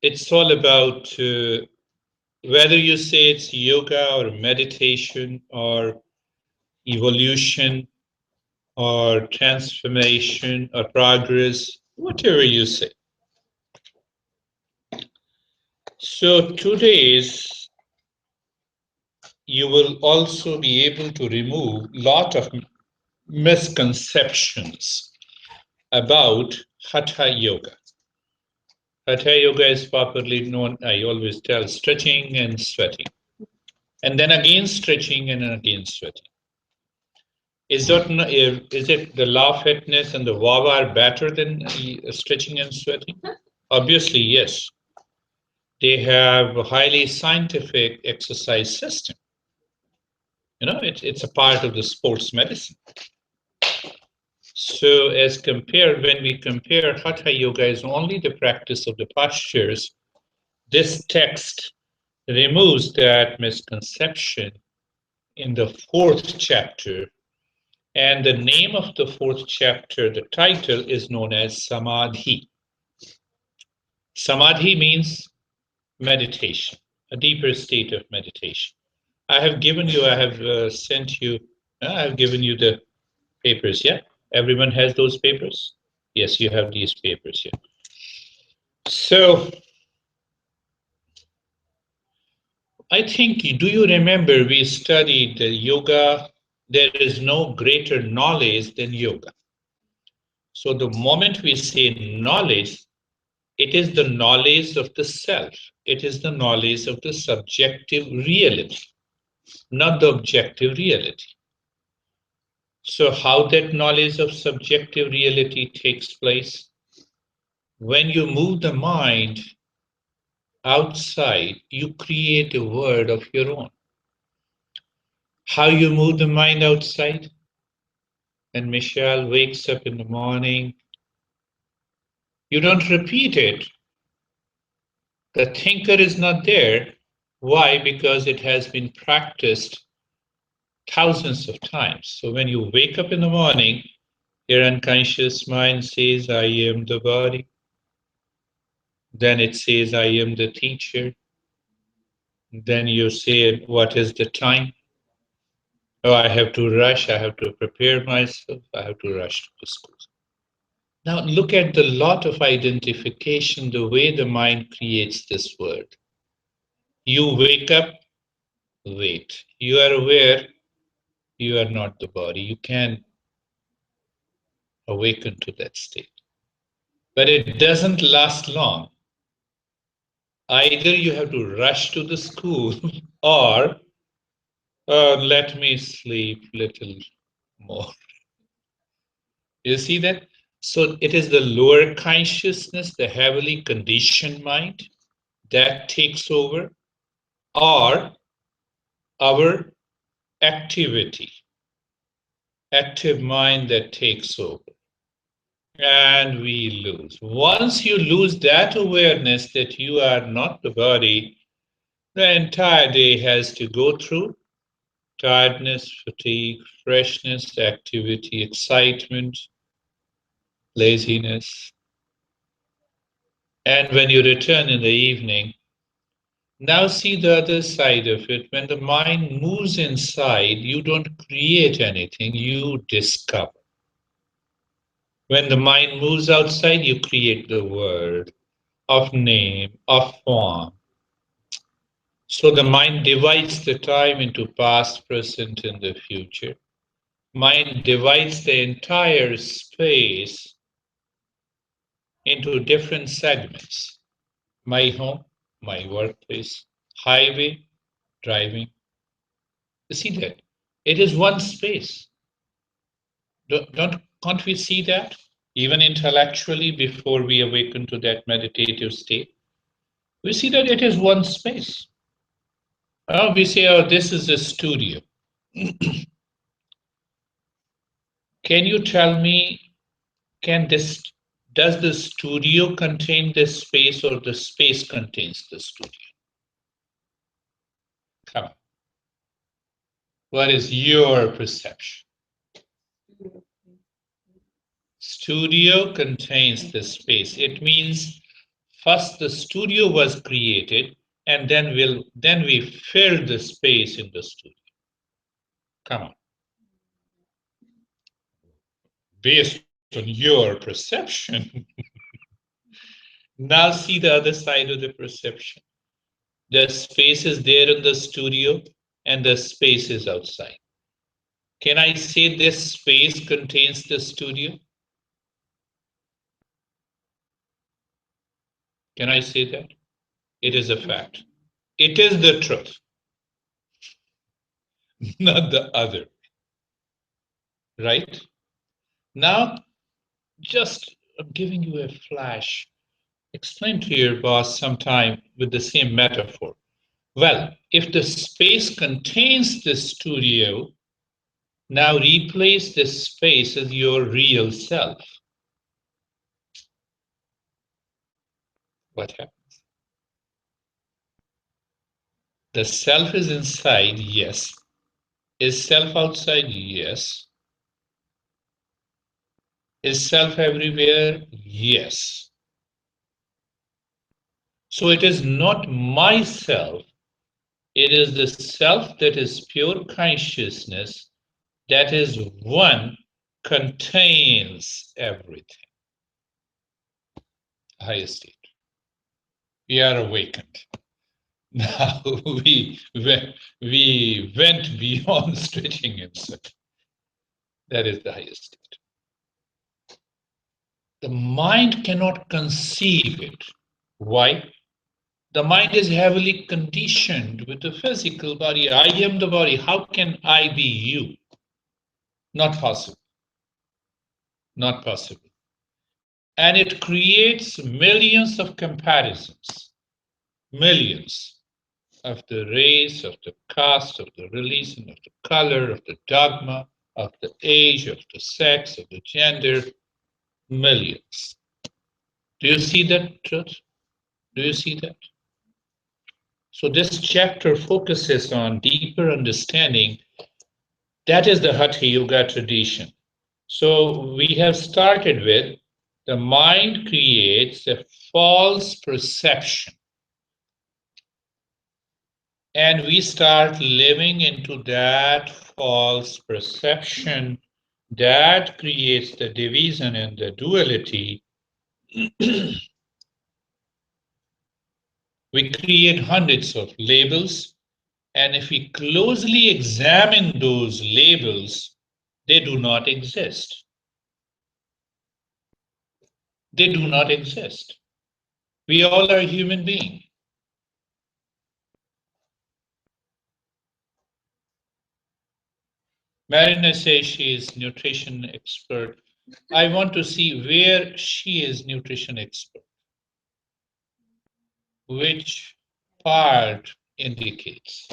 it's all about whether you say it's yoga or meditation or evolution or transformation or progress, whatever you say. So today's you will also be able to remove a lot of misconceptions about Hatha Yoga. Hatha Yoga is popularly known, I always tell, stretching and sweating. And then again stretching and then again sweating. Is it the law fitness and the VAVA are better than stretching and sweating? Obviously, yes. They have a highly scientific exercise system. It's a part of the sports medicine. So when we compare Hatha Yoga is only the practice of the postures, this text removes that misconception in the fourth chapter. And the name of the fourth chapter, the title is known as Samadhi. Samadhi means meditation, a deeper state of meditation. I have given you the papers, yeah? Everyone has those papers? Yes, you have these papers here. So I think, do you remember we studied yoga? There is no greater knowledge than yoga. So the moment we say knowledge, it is the knowledge of the self. It is the knowledge of the subjective reality, not the objective reality. So how that knowledge of subjective reality takes place? When you move the mind outside, you create a world of your own. How you move the mind outside? When Michelle wakes up in the morning, you don't repeat it. The thinker is not there. Why? Because it has been practiced thousands of times. So when you wake up in the morning, your unconscious mind says, I am the body. Then it says, I am the teacher. Then you say, what is the time? Oh, I have to rush. I have to prepare myself. I have to rush to the school. Now look at the lot of identification, the way the mind creates this world. You wake up, wait. You are aware, you are not the body. You can awaken to that state. But it doesn't last long. Either you have to rush to the school or let me sleep little more. You see that? So it is the lower consciousness, the heavily conditioned mind that takes over, or our activity, active mind that takes over. And we lose. Once you lose that awareness that you are not the body, the entire day has to go through tiredness, fatigue, freshness, activity, excitement, laziness. And when you return in the evening, now see the other side of it. When the mind moves inside, you don't create anything, you discover. When the mind moves outside, you create the world of name, of form. So the mind divides the time into past, present, and the future. Mind divides the entire space into different segments. My home, my workplace, highway, driving. You see that? It is one space. Can't we see that? Even intellectually, before we awaken to that meditative state, we see that it is one space. We say, oh, this is a studio. Can you tell me, does the studio contain this space or the space contains the studio? Come on. What is your perception? Studio contains the space. It means First, the studio was created, and then we filled the space in the studio. Come on. Based on your perception. Now see the other side of the perception. The space is there in the studio, and the space is outside. Can I say this space contains the studio? Can I say that? It is a fact. It is the truth, not the other. Right? Now, just I'm giving you a flash. Explain to your boss sometime with the same metaphor. Well, if the space contains the studio, now replace this space as your real self. What happens? The self is inside, yes. Is self outside? Yes. Is self everywhere? Yes. So it is not myself. It is the self that is pure consciousness, that is one, contains everything. Highest state. We are awakened. Now we went beyond stretching himself. That is the highest state. The mind cannot conceive it. Why? The mind is heavily conditioned with the physical body. I am the body. How can I be you? Not possible. Not possible. And it creates millions of comparisons. Millions of the race, of the caste, of the religion, of the color, of the dogma, of the age, of the sex, of the gender. Millions. Do you see that truth? Do you see that? So this chapter focuses on deeper understanding. That is the Hatha Yoga tradition. So we have started with the mind creates a false perception. And we start living into that false perception that creates the division and the duality. We create hundreds of labels, and if we closely examine those labels, they do not exist. They do not exist. We all are human beings. Marina says she is nutrition expert. I want to see where she is nutrition expert. Which part indicates?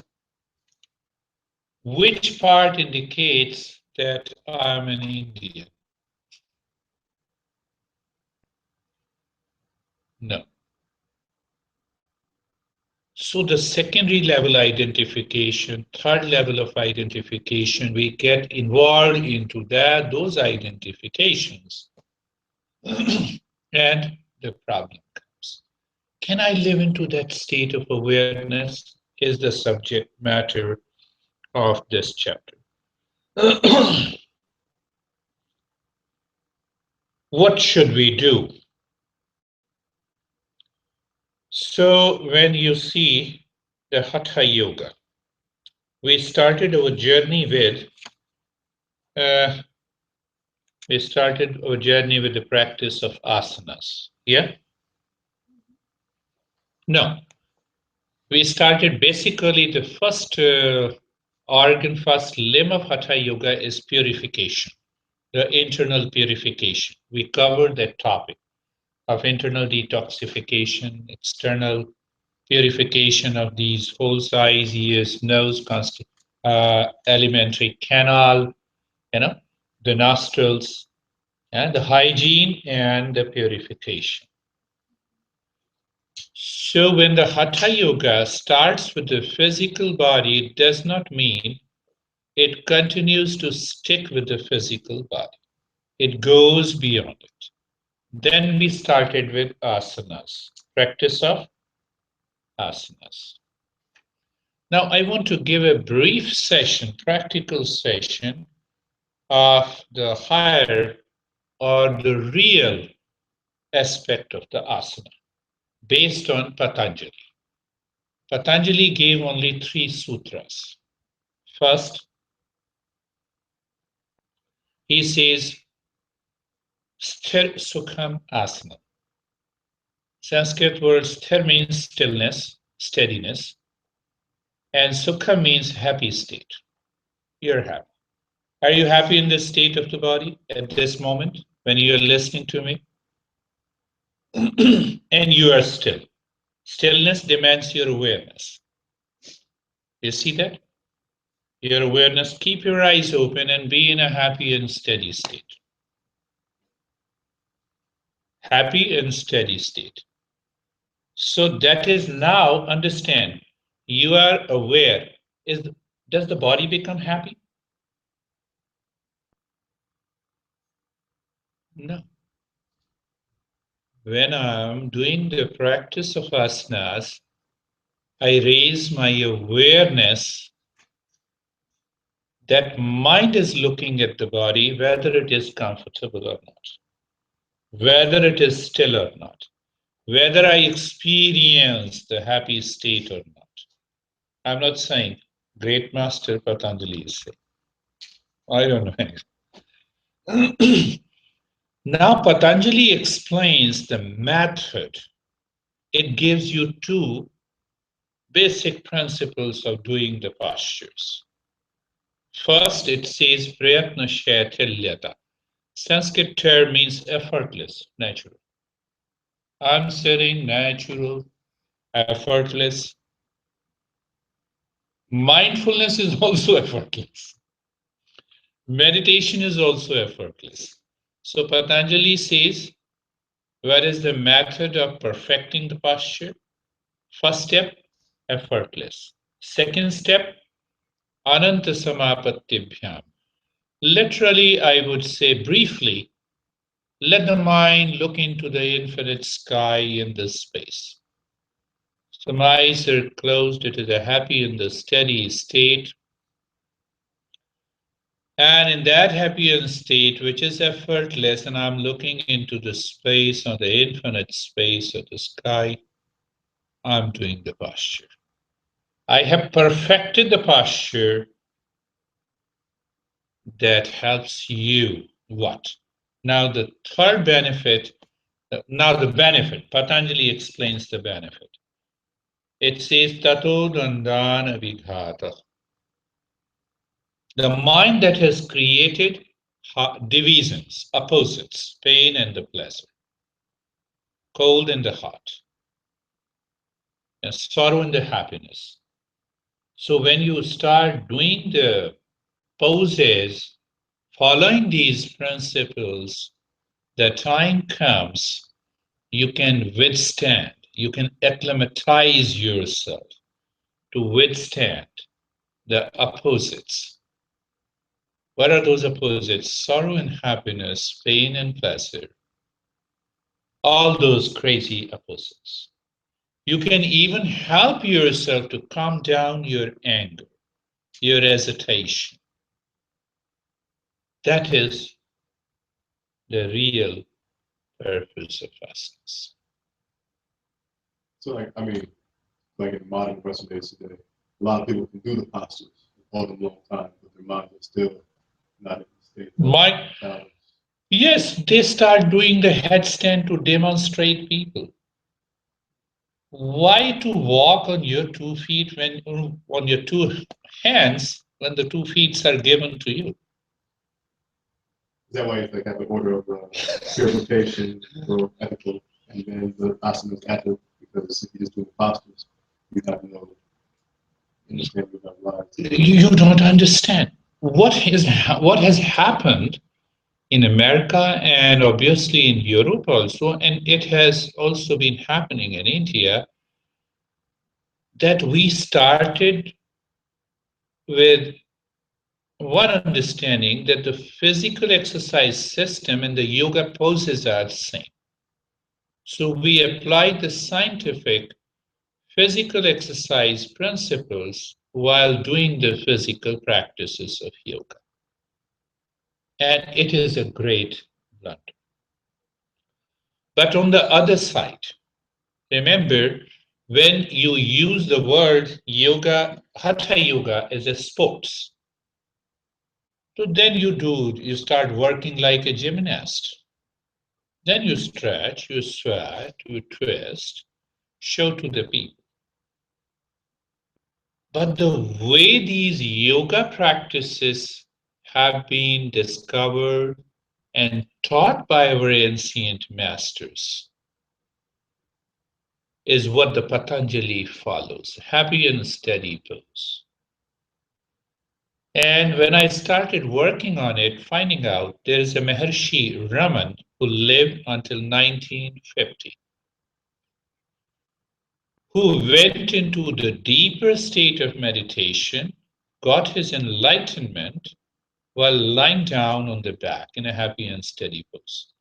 Which part indicates that I'm an Indian? No. So the secondary level identification, third level of identification, we get involved into those identifications. And the problem comes. Can I live into that state of awareness? Is the subject matter of this chapter. What should we do? So when you see the Hatha Yoga, we started our journey with the practice of asanas. Yeah? No. We started basically the first first limb of Hatha Yoga is purification, the internal purification. We covered that topic of internal detoxification, external purification of these holes, eyes, ears, nose, alimentary canal, the nostrils, and the hygiene and the purification. So when the Hatha Yoga starts with the physical body, it does not mean it continues to stick with the physical body. It goes beyond it. Then we started with asanas, practice of asanas. Now I want to give a brief session, practical session of the higher or the real aspect of the asana based on Patanjali. Patanjali gave only 3 sutras. First, he says, Sthir Sukham Asana. Sanskrit word sthir means stillness, steadiness, and sukha means happy state. You're happy. Are you happy in the state of the body at this moment when you're listening to me? And you are still. Stillness demands your awareness. You see that? Your awareness, keep your eyes open and be in a happy and steady state. Happy and steady state. So that is now, understand, you are aware. Does the body become happy? No. When I'm doing the practice of asanas, I raise my awareness that mind is looking at the body, whether it is comfortable or not, whether it is still or not, whether I experience the happy state or not. I'm not saying great master Patanjali is saying. I don't know. Now Patanjali explains the method. It gives you 2 basic principles of doing the postures. First, it says prayatna shaitilyata. Sanskrit term means effortless, natural. I'm sitting natural, effortless. Mindfulness is also effortless. Meditation is also effortless. So Patanjali says, what is the method of perfecting the posture? First step, effortless. Second step, ananta samapatibhyam. Literally, I would say briefly, let the mind look into the infinite sky in this space. So my eyes are closed, it is a happy and the steady state. And in that happy and state, which is effortless, and I'm looking into the space or the infinite space of the sky, I'm doing the posture. I have perfected the posture that helps you what? Now the third benefit, Patanjali explains the benefit. It says tato dandana vighata. The mind that has created divisions, opposites, pain and the pleasure, cold and the hot, and sorrow and the happiness. So when you start doing the poses, following these principles, the time comes you can withstand, you can acclimatize yourself to withstand the opposites. What are those opposites? Sorrow and happiness, pain and pleasure, all those crazy opposites. You can even help yourself to calm down your anger, your hesitation. That is the real purpose of asanas. So, like in modern Western days today, a lot of people can do the postures all the long time, but their minds are still not in the state of balance. Yes, they start doing the headstand to demonstrate people. Why to walk on your 2 feet when on your 2 hands when the 2 feet are given to you? Is that why you have the order of purification or ethical, and then the asanas after? Because if you just do the postures, you have no understanding of life. You don't understand what has happened in America and obviously in Europe also, and it has also been happening in India, that we started with one understanding that the physical exercise system and the yoga poses are the same. So we apply the scientific physical exercise principles while doing the physical practices of yoga. And it is a great blunder. But on the other side, remember, when you use the word yoga, Hatha Yoga as a sports, so then you start working like a gymnast. Then you stretch, you sweat, you twist, show to the people. But the way these yoga practices have been discovered and taught by our ancient masters is what the Patanjali follows, happy and steady pose. And when I started working on it, finding out there is a Maharshi Raman who lived until 1950, who went into the deeper state of meditation, got his enlightenment while lying down on the back in a happy and steady pose.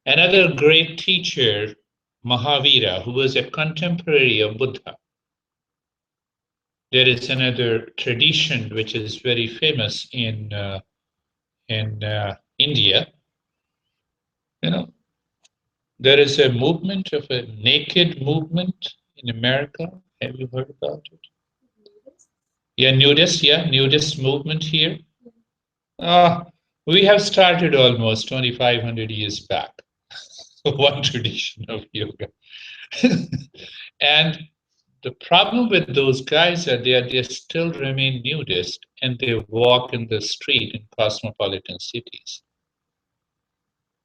Another great teacher, Mahavira, who was a contemporary of Buddha. There is another tradition which is very famous in India. You know, there is a movement of a naked movement in America. Have you heard about it? Yeah, nudist movement here. Uh, we have started almost 2,500 years back. One tradition of yoga. And the problem with those guys are they still remain nudist and they walk in the street in cosmopolitan cities.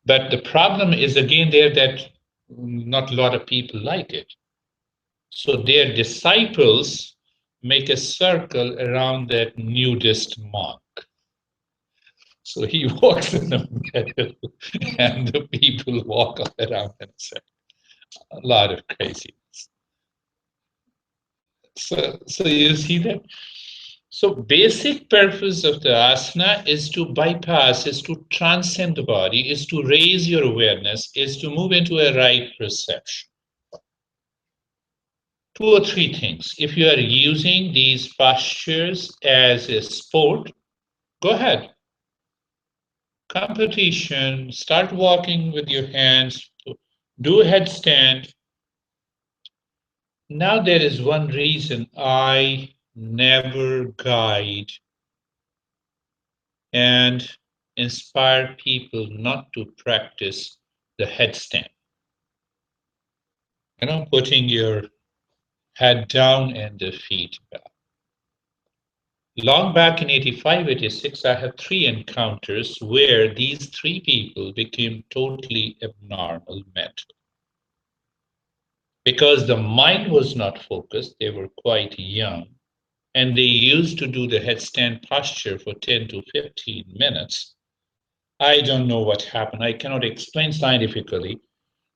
But the problem is again there that not a lot of people like it. So their disciples make a circle around that nudist monk. So he walks in the middle and the people walk all around in a circle. A lot of craziness. So you see that? So basic purpose of the asana is to bypass, is to transcend the body, is to raise your awareness, is to move into a right perception. Two or three things. If you are using these postures as a sport, go ahead. Competition, start walking with your hands, do a headstand. Now there is one reason I never guide and inspire people not to practice the headstand. Putting your head down and the feet back. Long back in 85, 86, I had 3 encounters where these 3 people became totally abnormal mentally. Because the mind was not focused, they were quite young, and they used to do the headstand posture for 10 to 15 minutes. I don't know what happened. I cannot explain scientifically,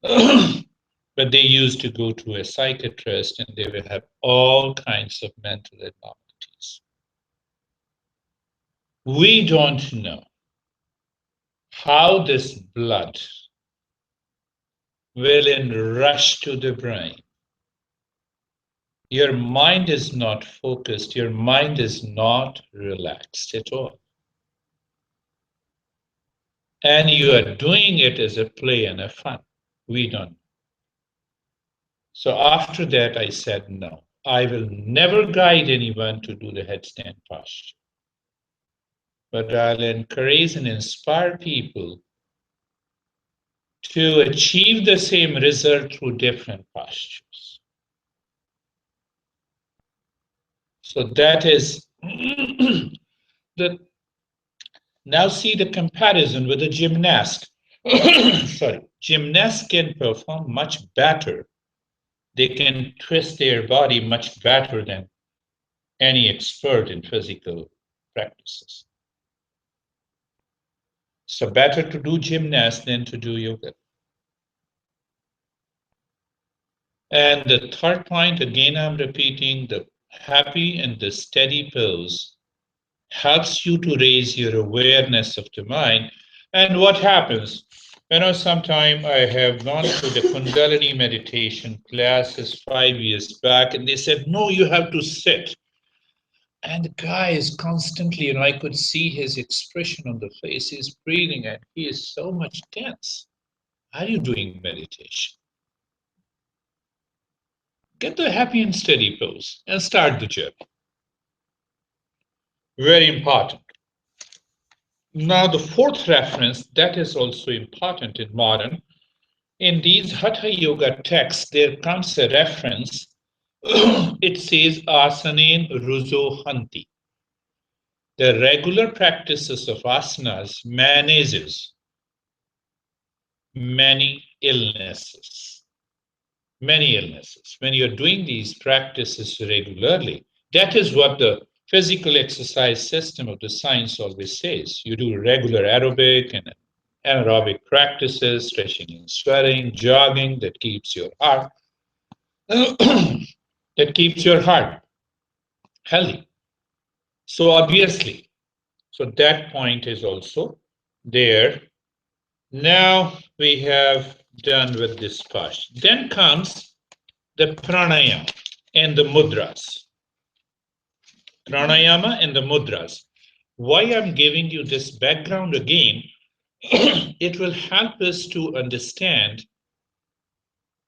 but they used to go to a psychiatrist and they will have all kinds of mental abnormalities. We don't know how this blood will rush to the brain. Your mind is not focused, your mind is not relaxed at all. And you are doing it as a play and a fun. We don't. So after that, I said, no, I will never guide anyone to do the headstand posture. But I'll encourage and inspire people to achieve the same result through different postures. So that is the. Now see the comparison with a gymnast. Sorry, gymnasts can perform much better. They can twist their body much better than any expert in physical practices. So better to do gymnasts than to do yoga. And the third point, again, I'm repeating, the happy and the steady pose helps you to raise your awareness of the mind. And what happens? Sometime I have gone to the Kundalini meditation classes 5 years back, and they said, no, you have to sit. And the guy is constantly, I could see his expression on the face. He's breathing and he is so much tense. Are you doing meditation? Get the happy and steady pose and start the journey. Very important. Now, the fourth reference that is also important in modern, in these Hatha Yoga texts, there comes a reference. It says asanen rujo hanti. The regular practices of asanas manages many illnesses. Many illnesses. When you're doing these practices regularly, that is what the physical exercise system of the science always says. You do regular aerobic and anaerobic practices, stretching and sweating, jogging, that keeps your heart healthy. So obviously, so that point is also there. Now we have done with this part. Then comes the pranayama and the mudras. Pranayama and the mudras. Why I'm giving you this background again, it will help us to understand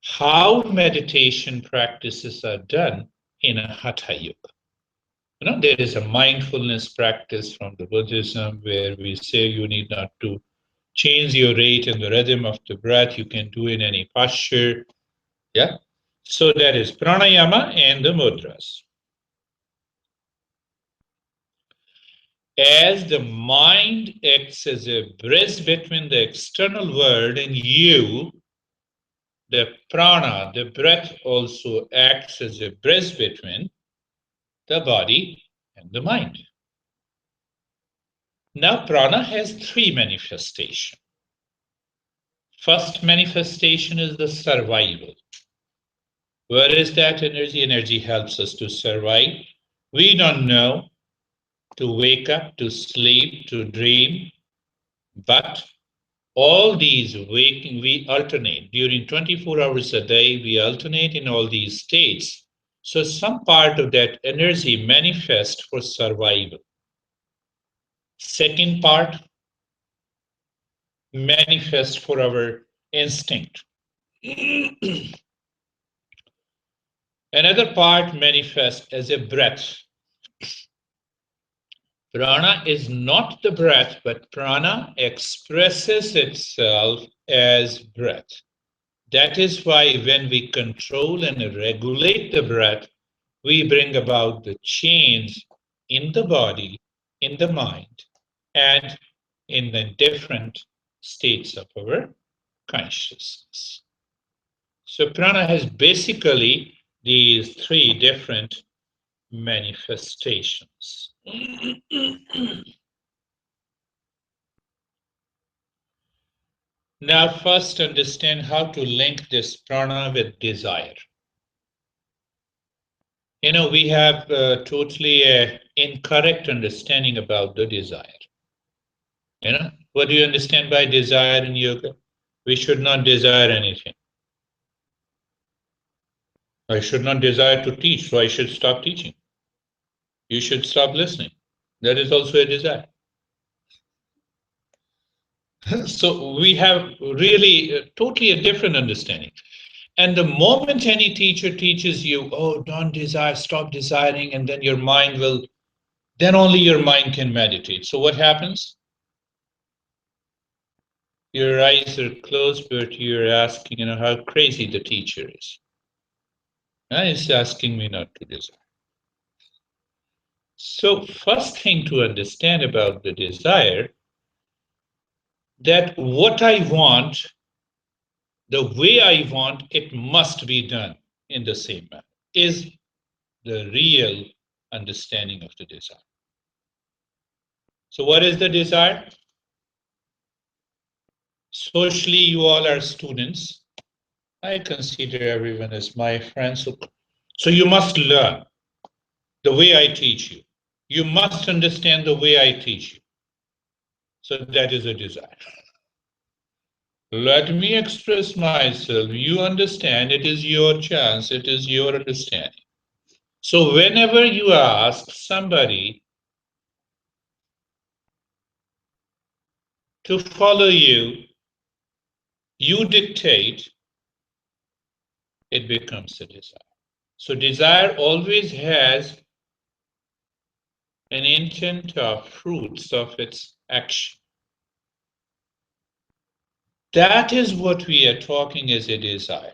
how meditation practices are done in a Hatha Yoga. There is a mindfulness practice from the Buddhism where we say you need not to change your rate and the rhythm of the breath. You can do in any posture. Yeah. So that is pranayama and the mudras. As the mind acts as a bridge between the external world and you, the prana, the breath, also acts as a bridge between the body and the mind. Now, prana has three manifestations. First manifestation is the survival. Where is that energy? Energy helps us to survive. We don't know to wake up, to sleep, to dream, but all these waking, we alternate. During 24 hours a day, we alternate in all these states. So some part of that energy manifests for survival. Second part manifests for our instinct. Another part manifests as a breath. Prana is not the breath, but prana expresses itself as breath. That is why when we control and regulate the breath, we bring about the change in the body, in the mind, and in the different states of our consciousness. So prana has basically these three different manifestations. Now, first understand how to link this prana with desire. We have totally incorrect understanding about the desire. What do you understand by desire in yoga? We should not desire anything. I should not desire to teach, so I should stop teaching. You should stop listening. That is also a desire. So we have really totally a different understanding. And the moment any teacher teaches you, oh, don't desire, stop desiring, and then your mind will, then only your mind can meditate. So what happens? Your eyes are closed, but you're asking, how crazy the teacher is. He's asking me not to desire. So first thing to understand about the desire, that what I want, the way I want, it must be done in the same manner, is the real understanding of the desire. So what is the desire? Socially, you all are students. I consider everyone as my friend. So you must learn the way I teach you. You must understand the way I teach you. So that is a desire. Let me express myself. You understand, it is your chance, it is your understanding. So whenever you ask somebody to follow you, you dictate, it becomes a desire. So desire always has an intent of fruits of its action. That is what we are talking as a desire.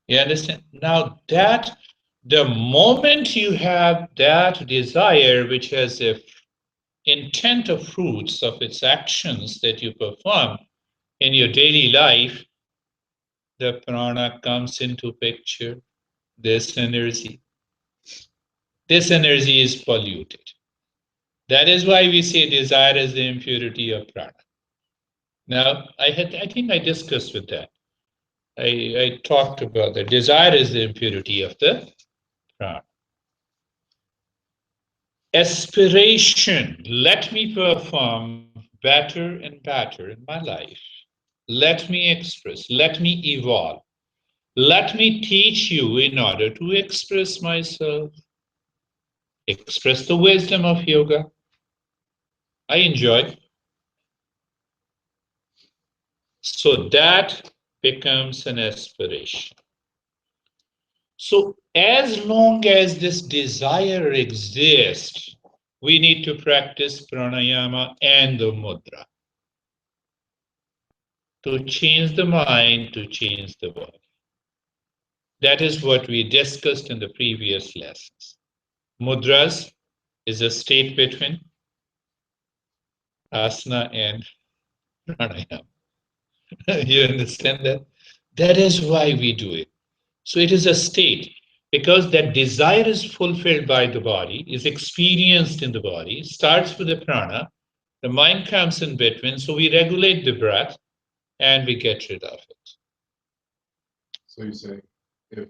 You understand? Now that the moment you have that desire which has a intent of fruits of its actions that you perform in your daily life, the prana comes into picture, this energy. This energy is polluted. That is why we say desire is the impurity of prana. Now, I think I discussed with that. I talked about that. Desire is the impurity of the prana. Aspiration, let me perform better and better in my life. Let me express, let me evolve. Let me teach you in order to express myself, express the wisdom of yoga. I enjoy. So that becomes an aspiration. So as long as this desire exists, we need to practice pranayama and the mudra to change the mind, to change the body. That is what we discussed in the previous lessons. Mudras is a state between asana and pranayama. You understand that? That is why we do it. So it is a state because that desire is fulfilled by the body, is experienced in the body, starts with the prana, the mind comes in between, so we regulate the breath and we get rid of it. So you say if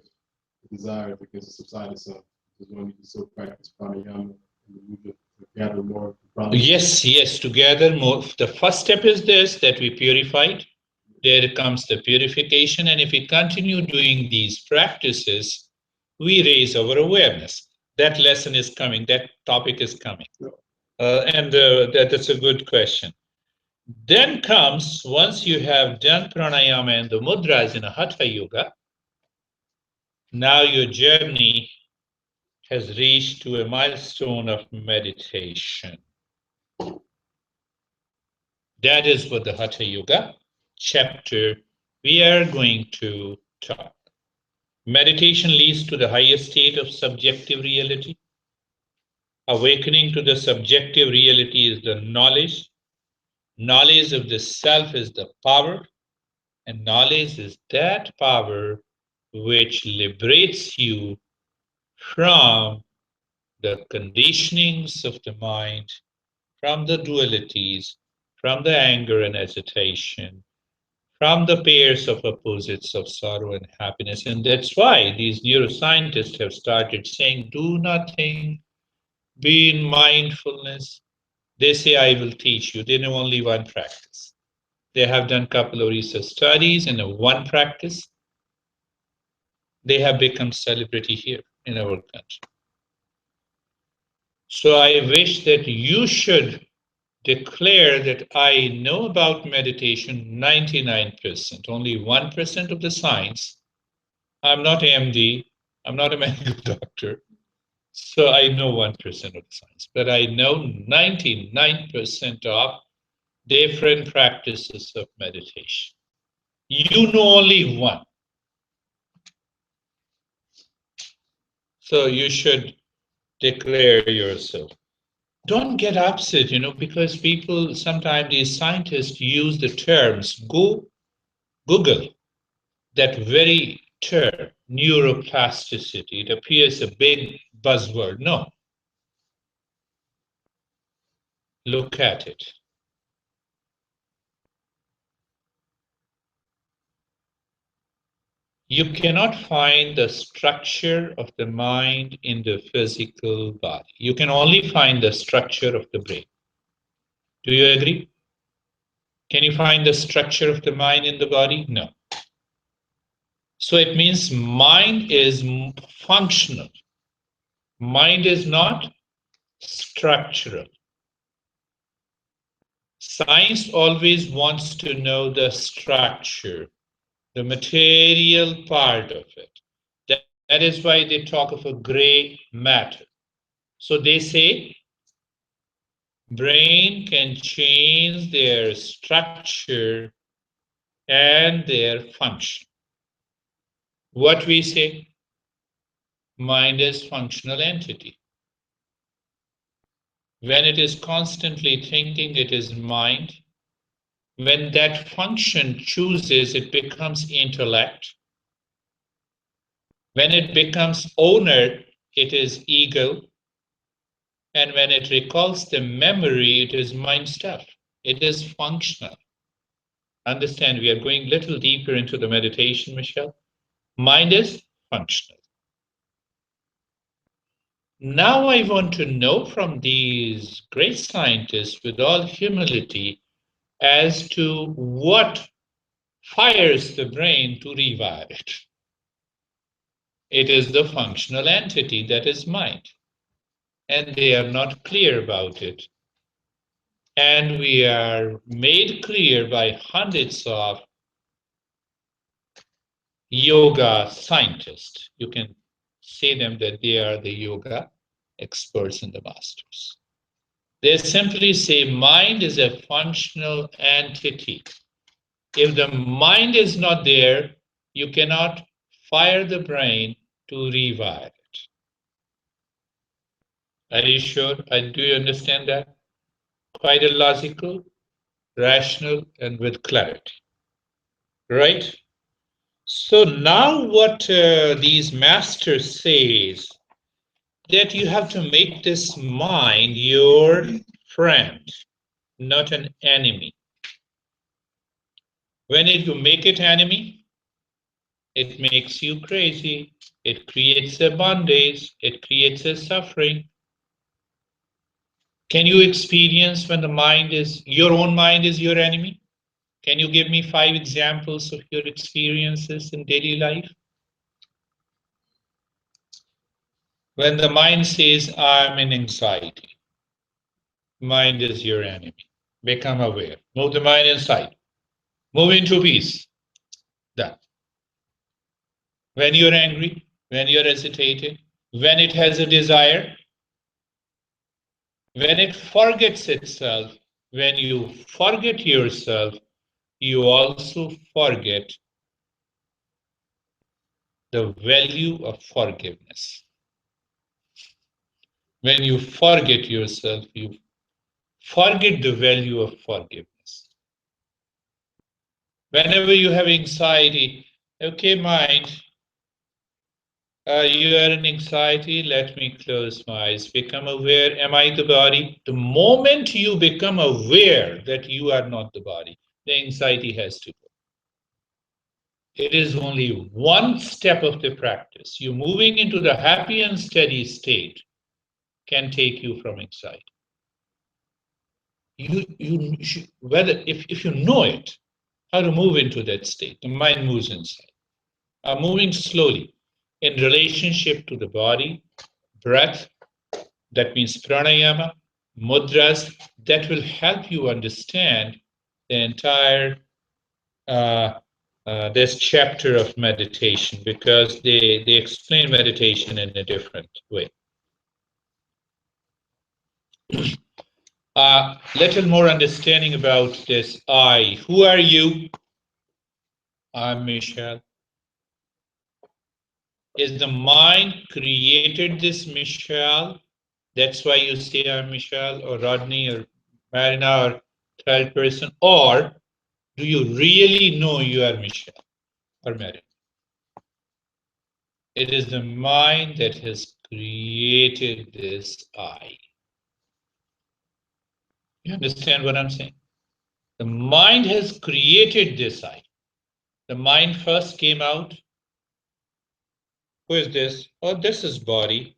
the desire begins to subside itself, does one need to still practice pranayama and the mudra to gather more prana? Yes, together more. The first step is this, that we purified. There comes the purification, and if we continue doing these practices, we raise our awareness. That lesson is coming, that topic is coming. And that's a good question. Then comes, once you have done pranayama and the mudras in a Hatha Yoga, now your journey has reached to a milestone of meditation. That is what the Hatha Yoga chapter we are going to talk. Meditation leads to the highest state of subjective reality. Awakening to the subjective reality is the knowledge. Knowledge of the self is the power, and knowledge is that power which liberates you from the conditionings of the mind, from the dualities, from the anger and agitation, from the pairs of opposites of sorrow and happiness. And that's why these neuroscientists have started saying, do nothing, be in mindfulness. They say, I will teach you. They know only one practice. They have done a couple of research studies and one practice. They have become celebrity here in our country. So I wish that you should declare that I know about meditation 99%, only 1% of the science. I'm not MD, I'm not a medical doctor, so I know 1% of the science, but I know 99% of different practices of meditation. You know only one. So you should declare yourself. Don't get upset, because people sometimes these scientists use the terms. Google that very term, neuroplasticity. It appears a big buzzword. No, look at it. You cannot find the structure of the mind in the physical body. You can only find the structure of the brain. Do you agree? Can you find the structure of the mind in the body? No. So it means mind is functional. Mind is not structural. Science always wants to know the structure, the material part of it. That is why they talk of a gray matter. So they say brain can change their structure and their function. What we say, mind is functional entity. When it is constantly thinking, it is mind. When that function chooses, it becomes intellect. When it becomes owner, it is ego. And when it recalls the memory, it is mind stuff. It is functional. Understand, we are going a little deeper into the meditation, Michelle. Mind is functional. Now I want to know from these great scientists with all humility as to what fires the brain to rewire it. It is the functional entity that is mind. And they are not clear about it. And we are made clear by hundreds of yoga scientists. You can say them that they are the yoga experts and the masters. They simply say mind is a functional entity. If the mind is not there, you cannot fire the brain to rewire it. Are you sure? Do you understand that? Quite illogical, rational, and with clarity. Right? So now what these masters says, that you have to make this mind your friend, not an enemy. When you make it enemy, it makes you crazy. It creates a bondage. It creates a suffering. Can you experience when the mind is, your own mind is your enemy? Can you give me 5 examples of your experiences in daily life? When the mind says, I'm in anxiety, mind is your enemy. Become aware. Move the mind inside. Move into peace. That. When you're angry, when you're agitated, when it has a desire, when it forgets itself, when you forget yourself, you also forget the value of forgiveness. When you forget yourself, you forget the value of forgiveness. Whenever you have anxiety, okay, mind, you are in anxiety, let me close my eyes. Become aware, am I the body? The moment you become aware that you are not the body, the anxiety has to go. It is only one step of the practice. You moving into the happy and steady state can take you from anxiety. You should, whether if you know it, how to move into that state, the mind moves inside. Moving slowly in relationship to the body, breath, that means pranayama, mudras, that will help you understand the entire this chapter of meditation, because they explain meditation in a different way. Little more understanding about this I. Who are you? I'm Michelle. Is the mind created this Michelle? That's why you say I'm Michelle or Rodney or Marina or third person. Or do you really know you are Michelle or Marina? It is the mind that has created this I. You understand what I'm saying? The mind has created this I. The mind first came out. Who is this? Oh, this is body.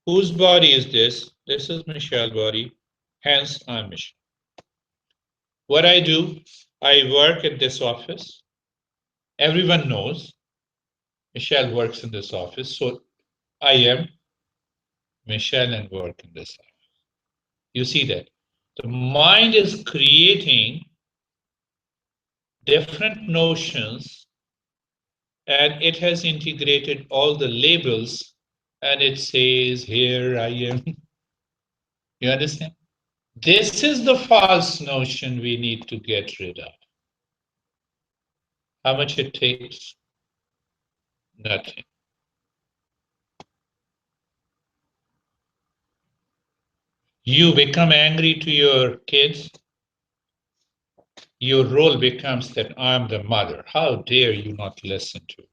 Whose body is this? This is Michelle's body. Hence, I'm Michelle. What I do, I work at this office. Everyone knows Michelle works in this office, so I am Michelle and work in this office. You see that? The mind is creating different notions and it has integrated all the labels and it says, here I am. You understand? This is the false notion we need to get rid of. How much it takes? Nothing. You become angry to your kids, your role becomes that I'm the mother. How dare you not listen to me?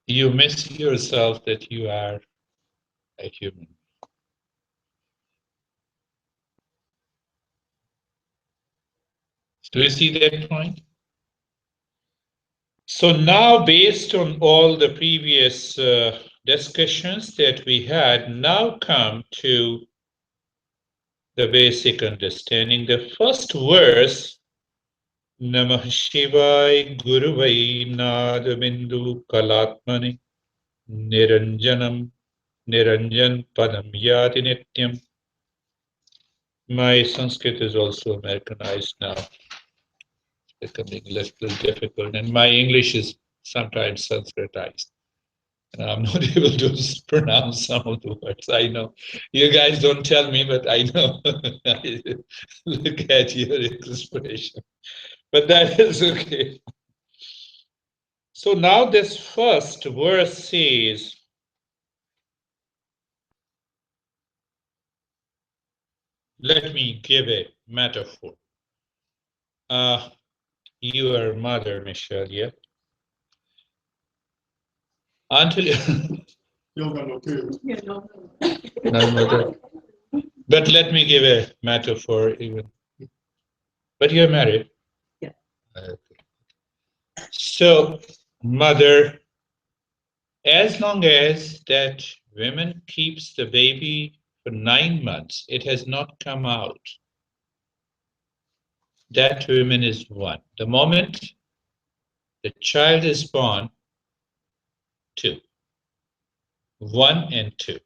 You miss yourself that you are a human. Do you see that point? So now, based on all the previous discussions that we had, now come to the basic understanding. The first verse, Namah Shivaya Guruvai Nadabindu Kalatmani Niranjanam Niranjan Padam Yati Nityam. My Sanskrit is also Americanized now, becoming a little difficult, and my English is sometimes Sanskritized. And I'm not able to pronounce some of the words. I know. You guys don't tell me, but I know. Look at your expression. But that is okay. So now this first verse says, let me give a metaphor. Your mother, Michelle, yeah? Until You don't got no kids. Yeah, no. no mother. But let me give a metaphor even. But you're married. Yeah. Okay. So, mother, as long as that woman keeps the baby for 9 months, it has not come out. That woman is one. The moment the child is born, two. One and two.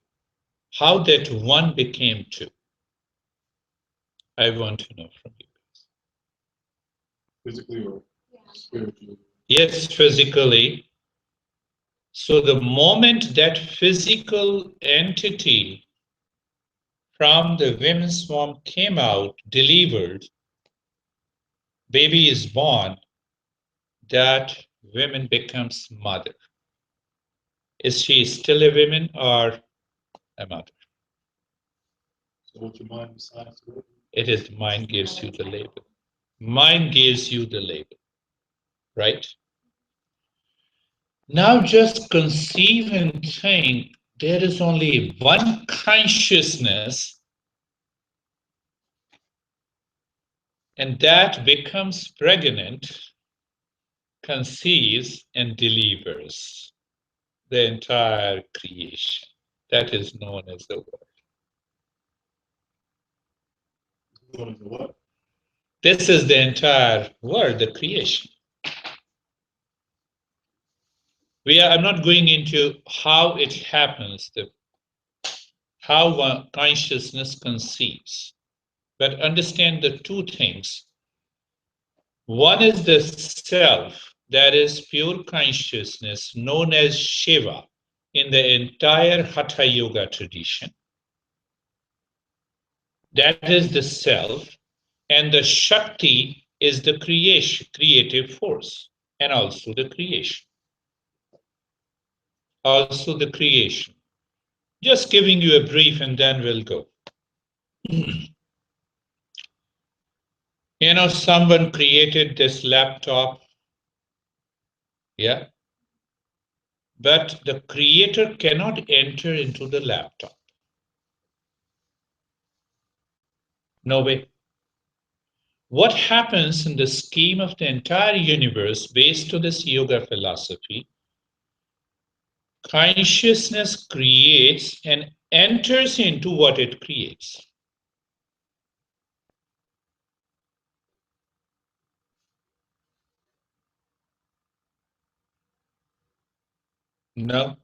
How that one became two, I want to know from you. Physically or spiritually? Yes, physically. So the moment that physical entity from the women's womb came out, delivered, baby is born, that woman becomes mother. Is she still a woman or a mother? So what your mind decides to do? It is the mind gives you the label. Mind gives you the label, right? Now just conceive and think there is only one consciousness, and that becomes pregnant, conceives, and delivers the entire creation. That is known as the world. What is the what? This is the entire world, the creation. I'm not going into how it happens, how one consciousness conceives, but understand the two things. One is the self, that is pure consciousness, known as Shiva in the entire Hatha Yoga tradition. That is the self, and the Shakti is the creative force, and also the creation. Also the creation. Just giving you a brief and then we'll go. You know, someone created this laptop, yeah, but the creator cannot enter into the laptop. No way. What happens in the scheme of the entire universe based on this yoga philosophy? Consciousness creates and enters into what it creates. No?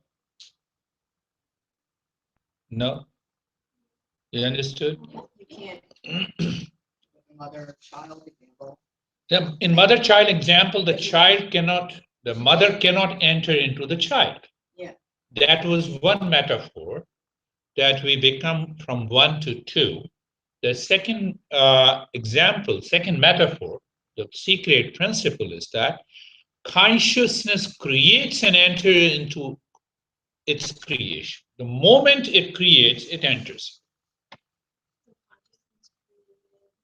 No? You understood? You can't. Mother-child example. In mother-child example, the mother cannot enter into the child. Yeah. That was one metaphor that we become from 1 to 2. The second example, second metaphor, the secret principle is that consciousness creates and enters into its creation. The moment it creates, it enters.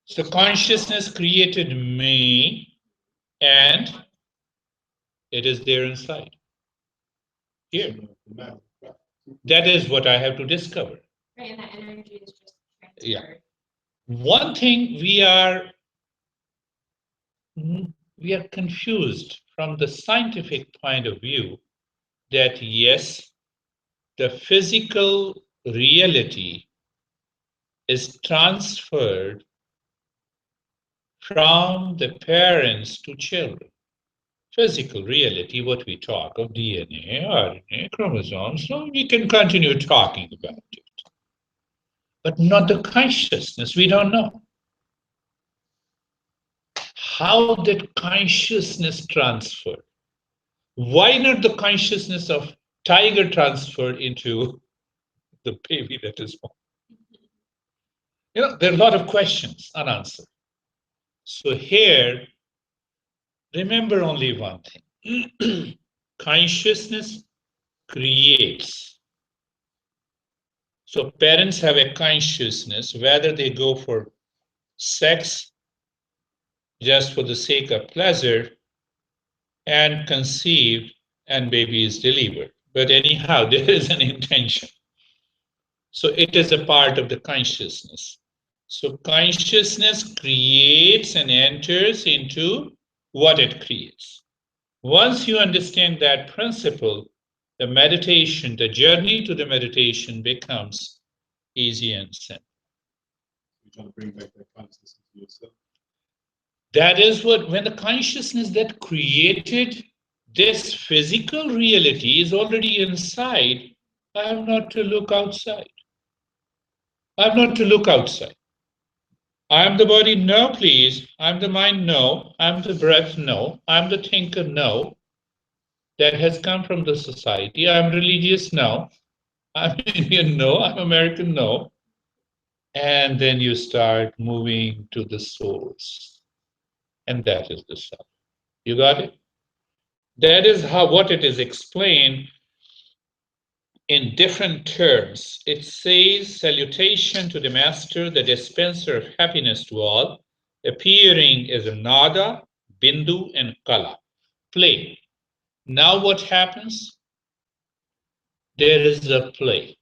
So consciousness created me, and it is there inside. Here. That is what I have to discover. Right, and that energy is just transferred. Yeah. One thing we are confused from the scientific point of view that yes, the physical reality is transferred from the parents to children. Physical reality, what we talk of DNA, RNA, chromosomes, so we can continue talking about it. But not the consciousness, we don't know. How did consciousness transfer? Why not the consciousness of tiger transferred into the baby that is born? There are a lot of questions unanswered. So here, remember only one thing. Consciousness creates. So parents have a consciousness, whether they go for sex just for the sake of pleasure and conceived and baby is delivered. But anyhow, there is an intention. So it is a part of the consciousness. So consciousness creates and enters into what it creates. Once you understand that principle, the meditation, the journey to the meditation becomes easy and simple. You're trying to bring back that consciousness to yourself. That is what, when the consciousness that created this physical reality is already inside, I have not to look outside. I have not to look outside. I am the body, no, please. I'm the mind, no. I'm the breath, no. I'm the thinker, no. That has come from the society. I'm religious, no. I'm Indian, no. I'm American, no. And then you start moving to the source. And that is the self. You got it? That is what it is explained in different terms. It says, salutation to the master, the dispenser of happiness to all, appearing as a nada, bindu, and kala. Play. Now what happens? There is a play.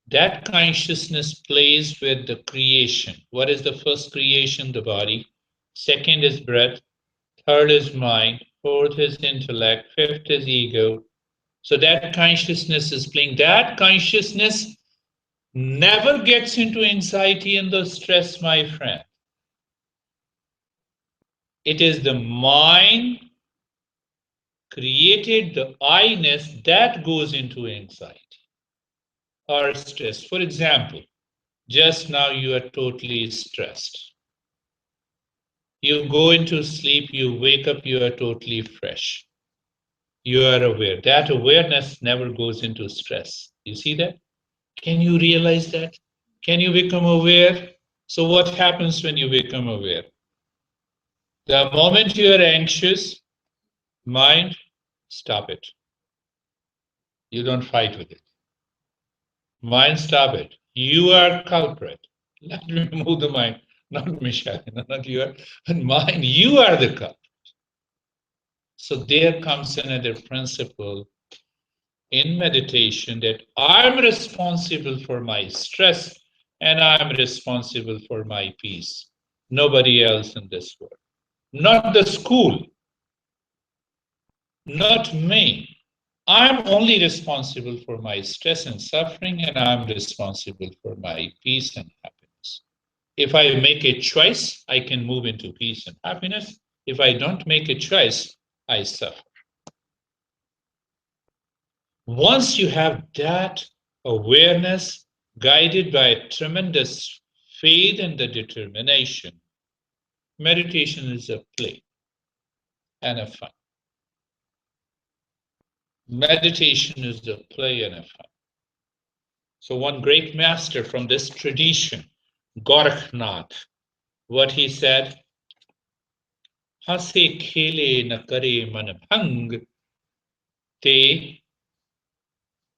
That consciousness plays with the creation. What is the first creation? The body. Second is breath. Third is mind. Fourth is intellect. Fifth is ego. So that consciousness is playing. That consciousness never gets into anxiety and the stress, my friend. It is the mind created the I-ness that goes into anxiety or stress. For example, just now you are totally stressed. You go into sleep, you wake up, you are totally fresh. You are aware. That awareness never goes into stress. You see that? Can you realize that? Can you become aware? So what happens when you become aware? The moment you are anxious, mind, stop it. You don't fight with it. Mind, stop it. You are culprit. Let me remove the mind, not Michelle, not you are. Mind, you are the culprit. So there comes another principle in meditation that I'm responsible for my stress and I'm responsible for my peace. Nobody else in this world. Not the school. Not me. I'm only responsible for my stress and suffering, and I'm responsible for my peace and happiness. If I make a choice, I can move into peace and happiness. If I don't make a choice, I suffer. Once you have that awareness guided by a tremendous faith and the determination, meditation is a play and a fun. Meditation is a play and a fun. So one great master from this tradition, Gorakhnath, what he said, Hase khele na kare man bhang, te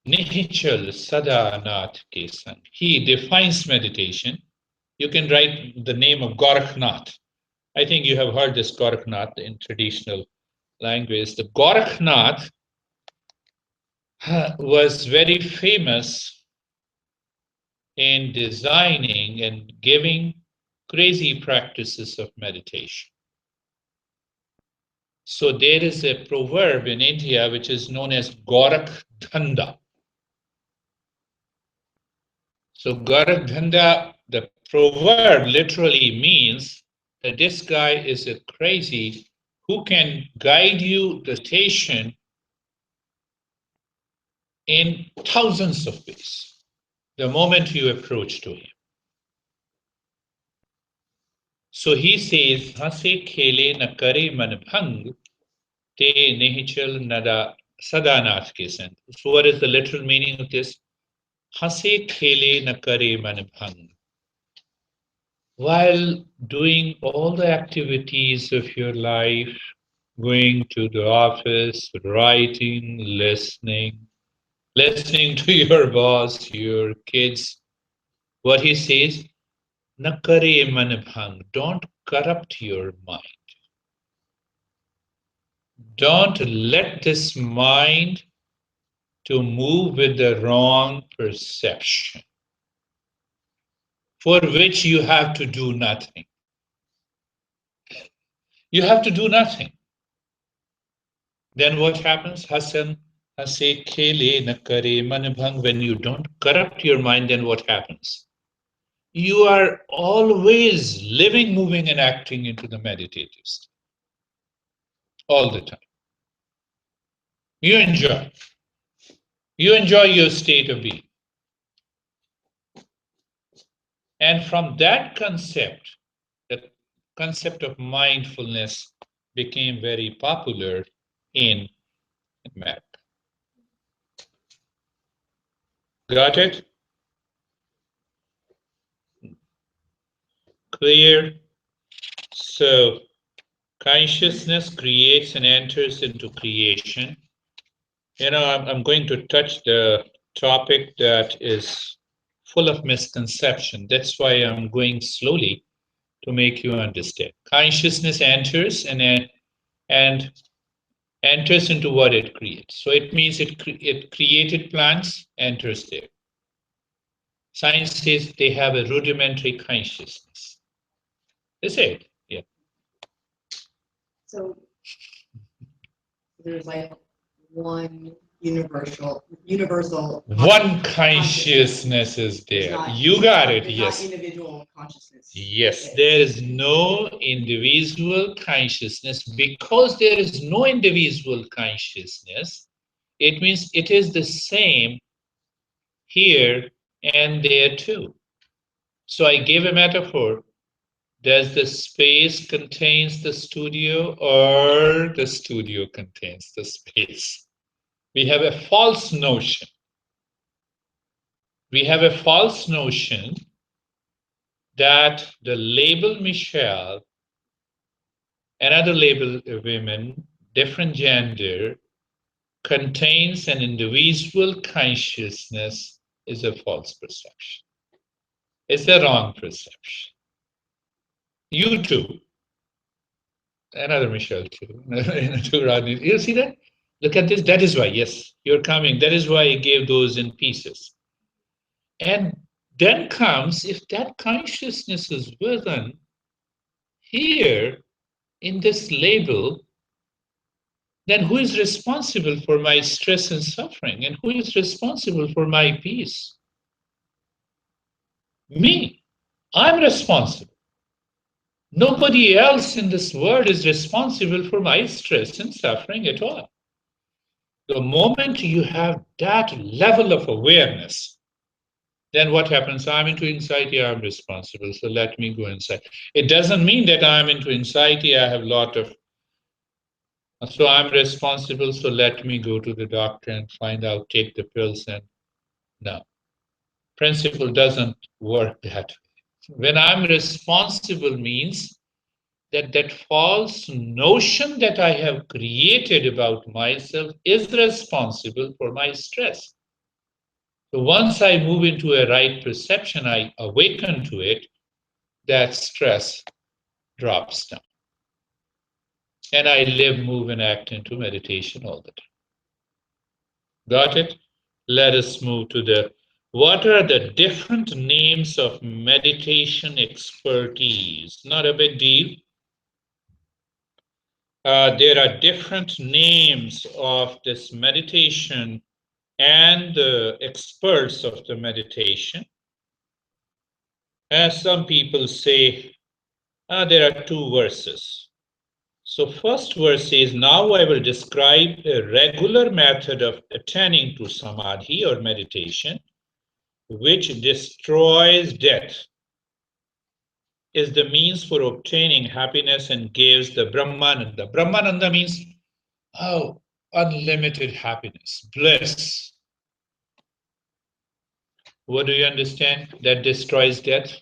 nihichal sadanath ke sang. He defines meditation. You can write the name of Gorakhnath. I think you have heard this Gorakhnath in traditional language. The Gorakhnath was very famous in designing and giving crazy practices of meditation. So there is a proverb in India which is known as Gorakh Dhanda. So Gorakh Dhanda, the proverb literally means that this guy is a crazy who can guide you the meditation in thousands of ways the moment you approach to him. So he says, Hase khele na kare man bhang, te nihichal nada sadanath ke sant. So what is the literal meaning of this? Hase khele na kare man bhang. While doing all the activities of your life, going to the office, writing, listening to your boss, your kids, what he says, na kare man bhang. Don't corrupt your mind. Don't let this mind to move with the wrong perception, for which you have to do nothing. You have to do nothing. Then what happens? Hasan, hase khele na kare man bhang. When you don't corrupt your mind, then what happens? You are always living, moving, and acting into the meditative state. All the time. You enjoy. You enjoy your state of being. And from that concept, the concept of mindfulness became very popular in America. Got it? Clear? So consciousness creates and enters into creation. You know, I'm going to touch the topic that is full of misconception. That's why I'm going slowly to make you understand. Consciousness enters and enters into what it creates. So it means it created plants, enters there. Science says they have a rudimentary consciousness. Is it? Yeah. So there's like one universal One consciousness is there. You got it. Yes. Not individual consciousness. Yes, there is no individual consciousness. Because there is no individual consciousness, it means it is the same here and there too. So I gave a metaphor. Does the space contains the studio or the studio contains the space? We have a false notion. We have a false notion that the label Michelle, another label women, different gender, contains an individual consciousness is a false perception. It's a wrong perception. You too. Another Michelle too. You see that? Look at this. That is why, yes, you're coming. That is why I gave those in pieces. And then comes, if that consciousness is within here in this label, then who is responsible for my stress and suffering? And who is responsible for my peace? Me. I'm responsible. Nobody else in this world is responsible for my stress and suffering at all. The moment you have that level of awareness, then what happens? I'm into anxiety, I'm responsible, so let me go inside. It doesn't mean that I'm into anxiety, I have a lot of, so I'm responsible, so let me go to the doctor and find out, take the pills, and no. Principle doesn't work that way. When I'm responsible means that that false notion that I have created about myself is responsible for my stress. So once I move into a right perception, I awaken to it, that stress drops down. And I live, move, and act into meditation all the time. Got it? Let us move to the, what are the different names of meditation expertise? Not a big deal. There are different names of this meditation and the experts of the meditation. As some people say, there are two verses. So first verse says, now I will describe a regular method of attaining to Samadhi or meditation, which destroys death, is the means for obtaining happiness and gives the Brahmananda. Brahmananda means, oh, unlimited happiness, bliss. What do you understand? That destroys death?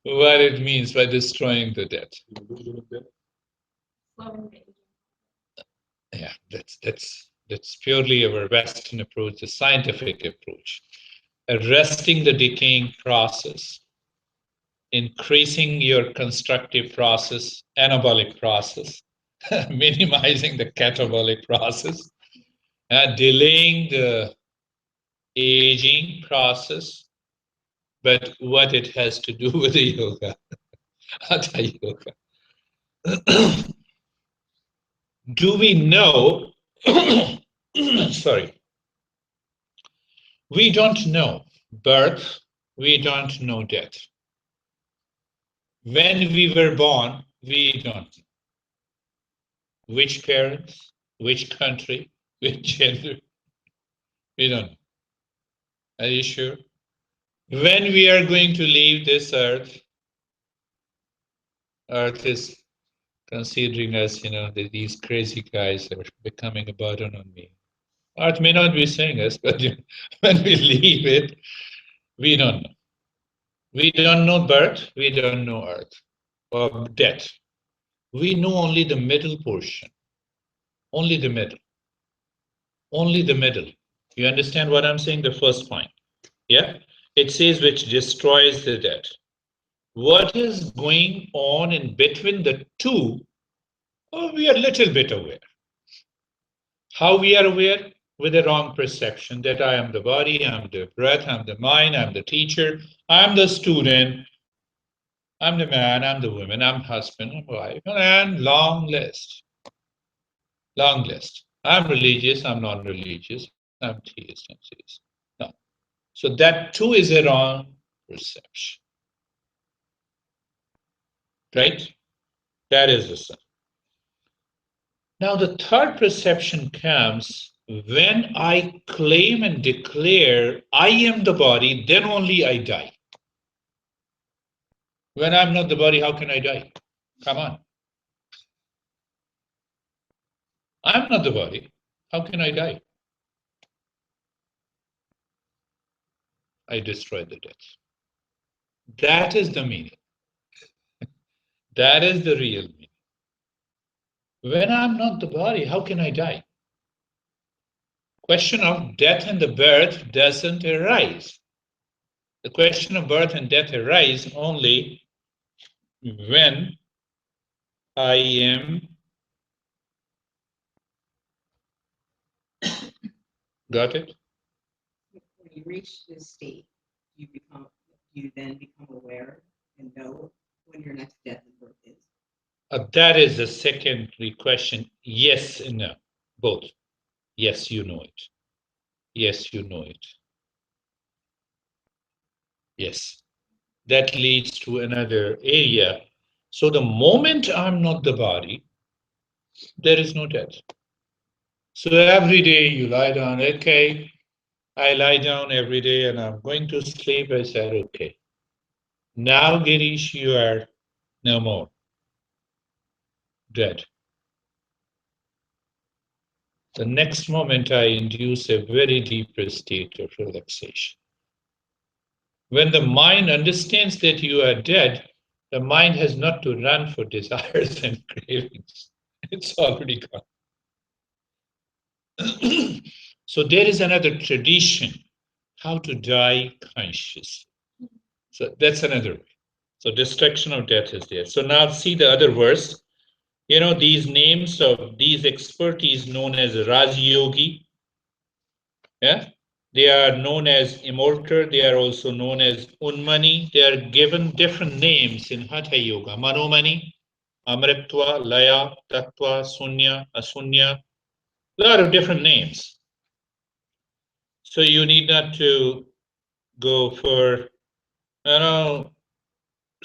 What it means by destroying the death. Yeah, that's purely our Western approach, the scientific approach. Arresting the decaying process, increasing your constructive process, anabolic process, minimizing the catabolic process, delaying the aging process. But what it has to do with the yoga, Hatha Yoga. Do we know? Sorry, we don't know birth, we don't know death. When we were born, we don't know which parents, which country, which gender, we don't know. Are you sure? When we are going to leave this earth, earth is considering us, these crazy guys are becoming a burden on me. Earth may not be saying us, but when we leave it, we don't know. We don't know birth, we don't know earth or death. We know only the middle portion, only the middle, only the middle. You understand what I'm saying? The first point. Yeah? It says which destroys the death. What is going on in between the two? Oh, we are a little bit aware. How we are aware? With a wrong perception that I am the body, I'm the breath, I'm the mind, I'm the teacher, I'm the student, I'm the man, I'm the woman, I'm husband, I'm wife, and long list. Long list. I'm religious, I'm non-religious, I'm theist, I'm theist. No. So that too is a wrong perception. Right? That is the sun. Now the third perception comes when I claim and declare I am the body, then only I die. When I'm not the body, how can I die? Come on. I'm not the body. How can I die? I destroy the death. That is the meaning. That is the real meaning. When I'm not the body, how can I die? Question of death and the birth doesn't arise. The question of birth and death arise only when I am. Got it? When you reach this state, you then become aware and know when your next death and birth is. That is the secondary question. Yes and no, both. Yes, you know it. Yes, you know it. Yes. That leads to another area. So the moment I'm not the body, There is no death. So every day you lie down, okay, I lie down every day and I'm going to sleep. I said, okay. Now, Girish, you are no more dead. The next moment I induce a very deeper state of relaxation. When the mind understands that you are dead, the mind has not to run for desires and cravings. It's already gone. So there is another tradition, how to die consciously. So that's another way. So destruction of death is there. So now see the other verse. You know, these names of these expertise known as Raj Yogi, yeah, they are known as immortal. They are also known as Unmani. They are given different names in Hatha Yoga. Manomani, Amritva, Laya, Tattva, Sunya, Asunya. A lot of different names. So you need not to go for,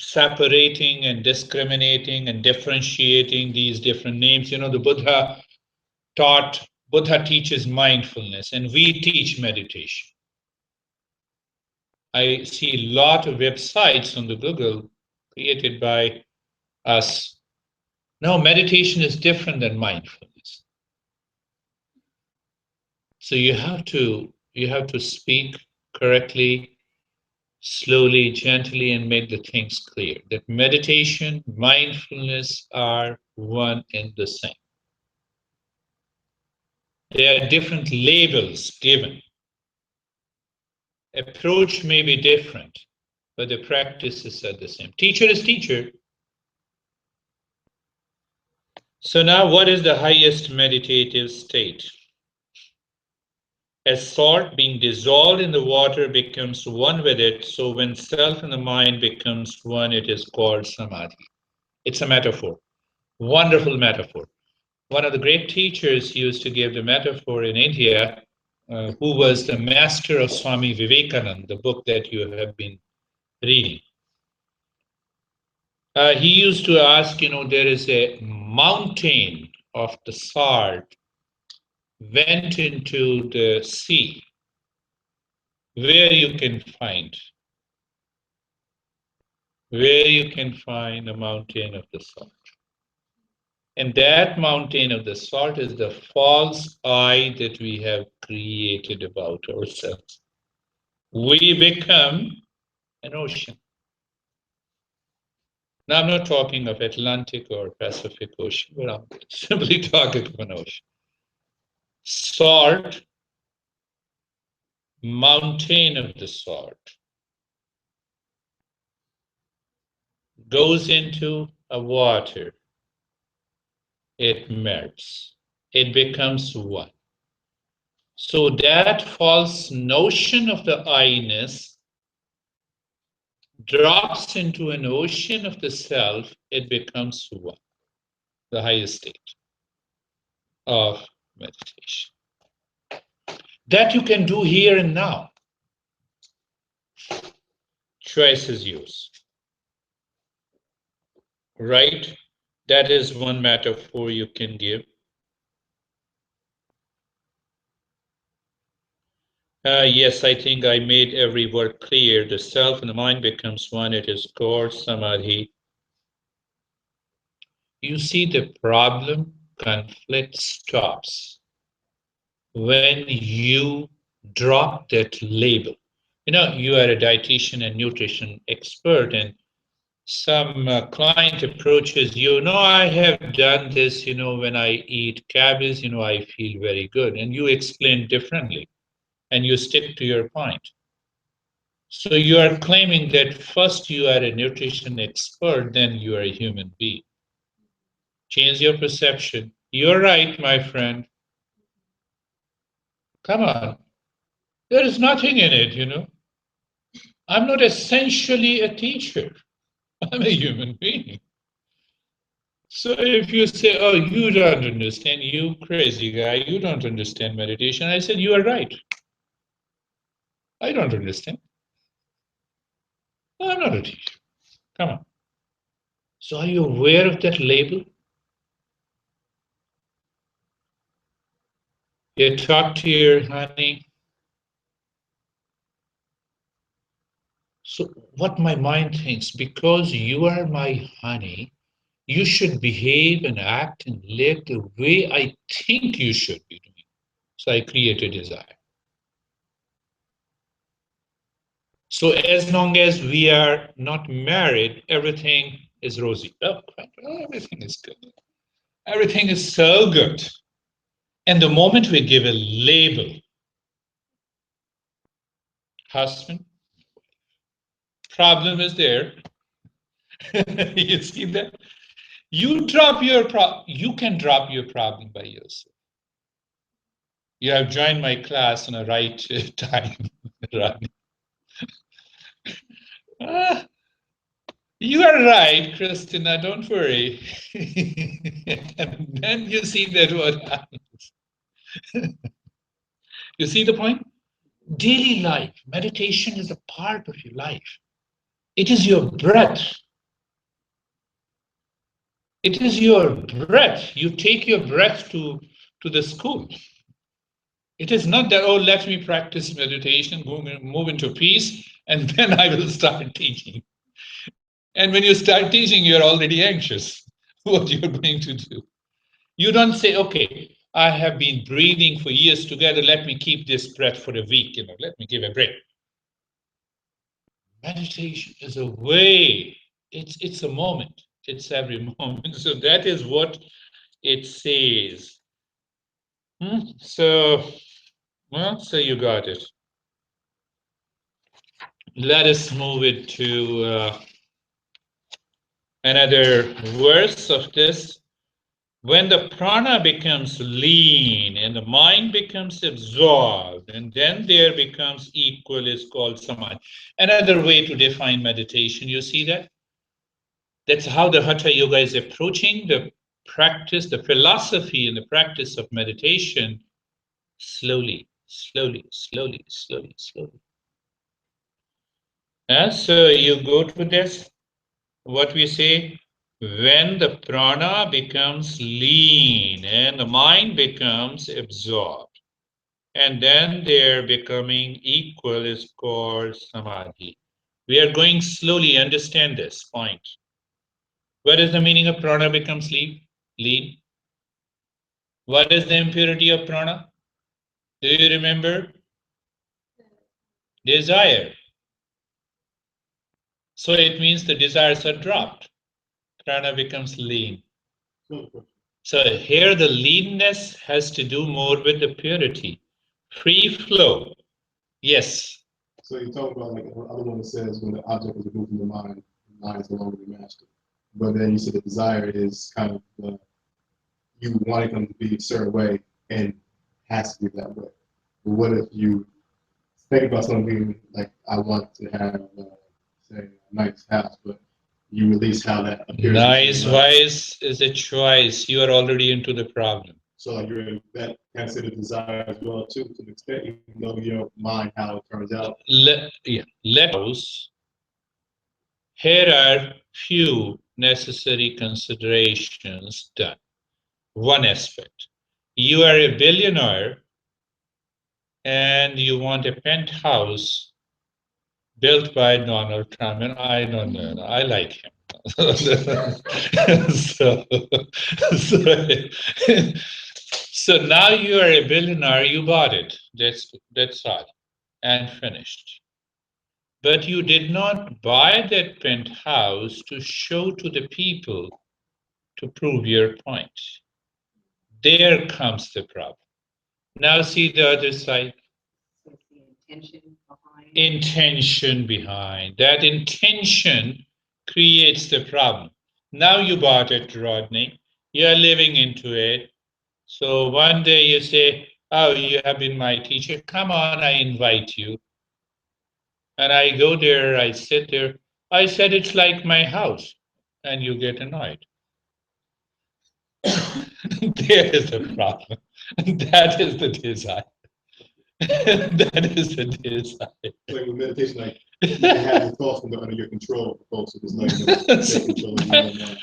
separating and discriminating and differentiating these different names. The Buddha teaches mindfulness and we teach meditation. I see a lot of websites on the Google created by us. No, meditation is different than mindfulness. So you have to speak correctly, slowly, gently, and make the things clear that meditation, mindfulness are one and the same. There are different labels given. Approach may be different, but the practices are the same. Teacher is teacher. So now what is the highest meditative state? As salt being dissolved in the water becomes one with it, so when self and the mind becomes one, it is called Samadhi. It's a metaphor, wonderful metaphor. One of the great teachers used to give the metaphor in India, who was the master of Swami Vivekananda, the book that you have been reading. He used to ask, there is a mountain of the salt went into the sea, where you can find a mountain of the salt. And that mountain of the salt is the false I that we have created about ourselves. We become an ocean. Now, I'm not talking of Atlantic or Pacific Ocean, but I'm simply talking of an ocean. Salt, mountain of the salt, goes into a water, it melts, it becomes one. So that false notion of the I-ness drops into an ocean of the self, it becomes one, the highest state of meditation. That you can do here and now. Choice is yours. Right? That is one metaphor you can give. Yes, I think I made every word clear. The self and the mind becomes one. It is called Samadhi. You see, the problem, conflict stops when you drop that label. You are a dietitian and nutrition expert, and some client approaches you. No, I have done this. When I eat cabbage, I feel very good, and you explain differently, and you stick to your point. So you are claiming that first you are a nutrition expert, then you are a human being. Change your perception. You're right, my friend. Come on. There is nothing in it. I'm not essentially a teacher. I'm a human being. So if you say, oh, you don't understand, you crazy guy, you don't understand meditation, I said, you are right. I don't understand. I'm not a teacher. Come on. So are you aware of that label? You talk to your honey. So what my mind thinks, because you are my honey, you should behave and act and live the way I think you should be doing. So I create a desire. So as long as we are not married, everything is rosy. Oh, everything is good. Everything is so good. And the moment we give a label, husband, problem is there. You see that? You can drop your problem by yourself. You have joined my class in a right time, Rani. You are right, Christina, don't worry. And then you see that what happens. You see the point? Daily life, meditation is a part of your life. It is your breath. It is your breath. You take your breath to the school. It is not that, oh, let me practice meditation, move into peace, and then I will start teaching. And when you start teaching, you're already anxious what you're going to do. You don't say, okay, I have been breathing for years together, let me keep this breath for a week, let me give a break. Meditation is a way, it's a moment, it's every moment. So that is what it says. So you got it. Let us move it to another verse of this. When the prana becomes lean and the mind becomes absorbed, and then there becomes equal is called samadhi. Another way to define meditation, you see that? That's how the Hatha Yoga is approaching the practice, the philosophy and the practice of meditation slowly, slowly, slowly, slowly, slowly. So you go to this, what we say, when the prana becomes lean and the mind becomes absorbed, and then their becoming equal is called samadhi. We are going slowly, understand this point. What is the meaning of prana becomes lean? What is the impurity of prana? Do you remember? Desire. So it means the desires are dropped. Prana becomes lean. So here the leanness has to do more with the purity. Free flow. Yes. So you talk about like the other one that says when the object is removed from the mind is no longer the master. But then you said the desire is kind of you wanting them to be a certain way and has to be that way. But what if you think about something like I want to have, say, a nice house, but you release how that appears. Nice, wise is a choice. You are already into the problem. So like you're in that considered desire as well too, to an extent, even though you don't mind how it turns out. Here are few necessary considerations done. One aspect. You are a billionaire and you want a penthouse built by Donald Trump, and I don't know, I like him. So now you are a billionaire, you bought it, that's all, and finished. But you did not buy that penthouse to show to the people to prove your point. There comes the problem. Now see the other side. So it's the intention behind. Intention behind. That intention creates the problem. Now you bought it, Rodney. You are living into it. So one day you say, oh, you have been my teacher. Come on, I invite you. And I go there, I sit there. I said, it's like my house. And you get annoyed. There is the problem. That is the desire. That is the desire. Like with meditation, like you can have the thoughts when they're under your control, folks. So there's like control of your own mind.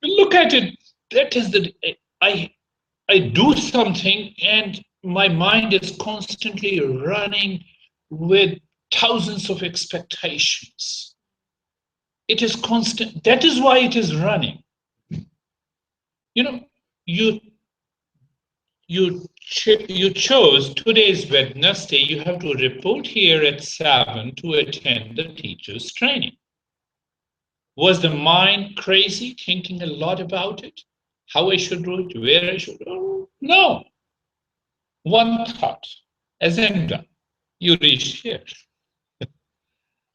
Look at it. That is the I do something and my mind is constantly running with thousands of expectations. It is constant. That is why it is running. You know, you you chose today's Wednesday. You have to report here at 7 to attend the teacher's training. Was the mind crazy, thinking a lot about it? How I should do it, where I should do it? No. One thought, agenda. You reach here.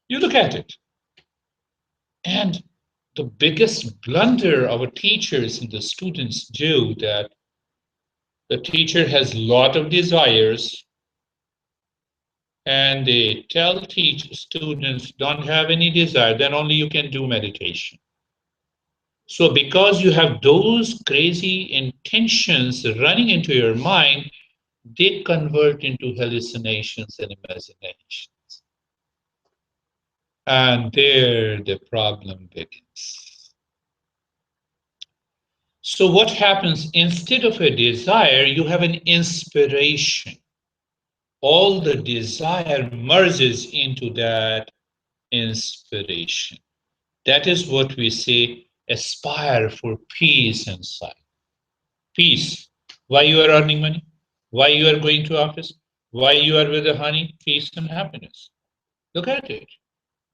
You look at it. And the biggest blunder our teachers and the students do, that the teacher has a lot of desires and they tell students don't have any desire, then only you can do meditation. So because you have those crazy intentions running into your mind, they convert into hallucinations and imaginations. And there the problem begins. So what happens, instead of a desire, you have an inspiration. All the desire merges into that inspiration. That is what we say, aspire for peace inside. Peace. Why you are earning money? Why you are going to office? Why you are with the honey? Peace and happiness. Look at it.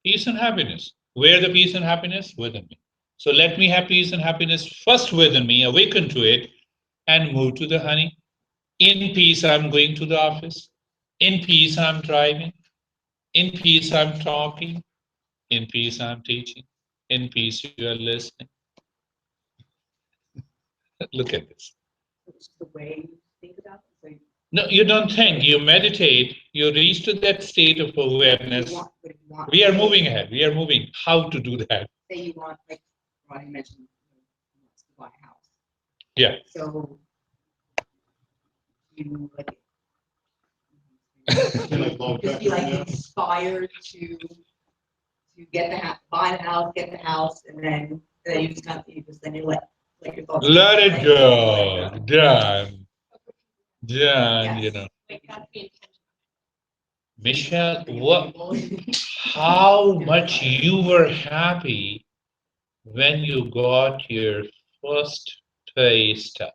Peace and happiness. Where the peace and happiness? Within me. So let me have peace and happiness first within me, awaken to it, and move to the honey. In peace, I'm going to the office. In peace, I'm driving. In peace, I'm talking. In peace, I'm teaching. In peace, you are listening. Look at this. It's the way you think about it. So No, you don't think. You meditate. You reach to that state of awareness. We are moving ahead. We are moving. How to do that? Say you want, like Ronnie mentioned, he wants to buy a house. Yeah. So you like Just be like inspired to get the house, buy the house, get the house, and then you just got you just then you let your thoughts. Let it go. Done. Done. Yes. You know. Like that's the intention. Michelle, what? How much you were happy when you got your first pay stub?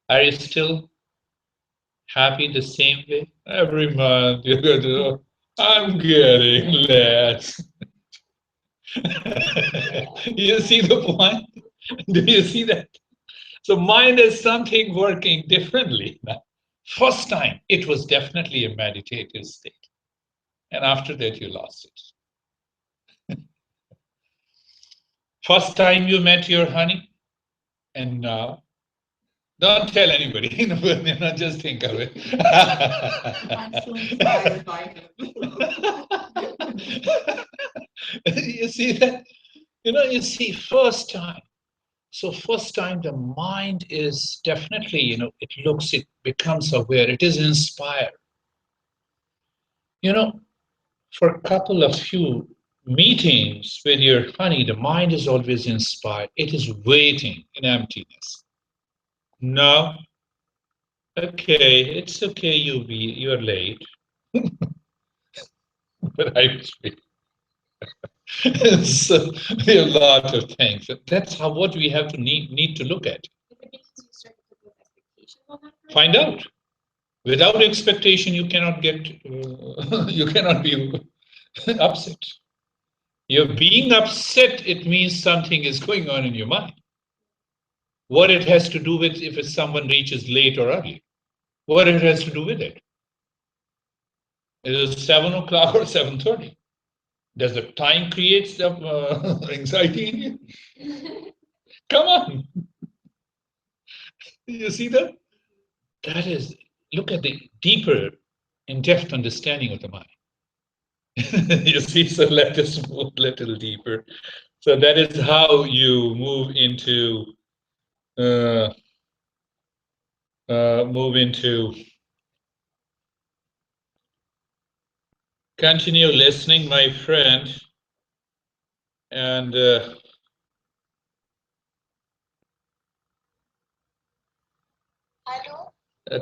Are you still happy the same way? Every month you go to, I'm getting less. You see the point? Do you see that? So mind is something working differently now. First time, it was definitely a meditative state. And after that, you lost it. First time you met your honey, and now, don't tell anybody, just think of it. I'm so inspired by him. You see that? You see, first time. So first time the mind is definitely, it looks, it becomes aware, it is inspired. For a couple of few meetings with your honey, the mind is always inspired. It is waiting in emptiness. No, okay, it's okay, you're late. But I was waiting. So there are a lot of things. That's what we have to need to look at. Is it because you start to put those expectations on that person? Find out. Without expectation, you cannot you cannot be upset. You're being upset, it means something is going on in your mind. What it has to do with if someone reaches late or early. What it has to do with it? Is it 7 o'clock or 7:30? Does the time create the anxiety in you? Come on. You see that? That is, look at the deeper, in-depth understanding of the mind. You see, so let us move a little deeper. So that is how you move into continue listening, my friend, and Hello.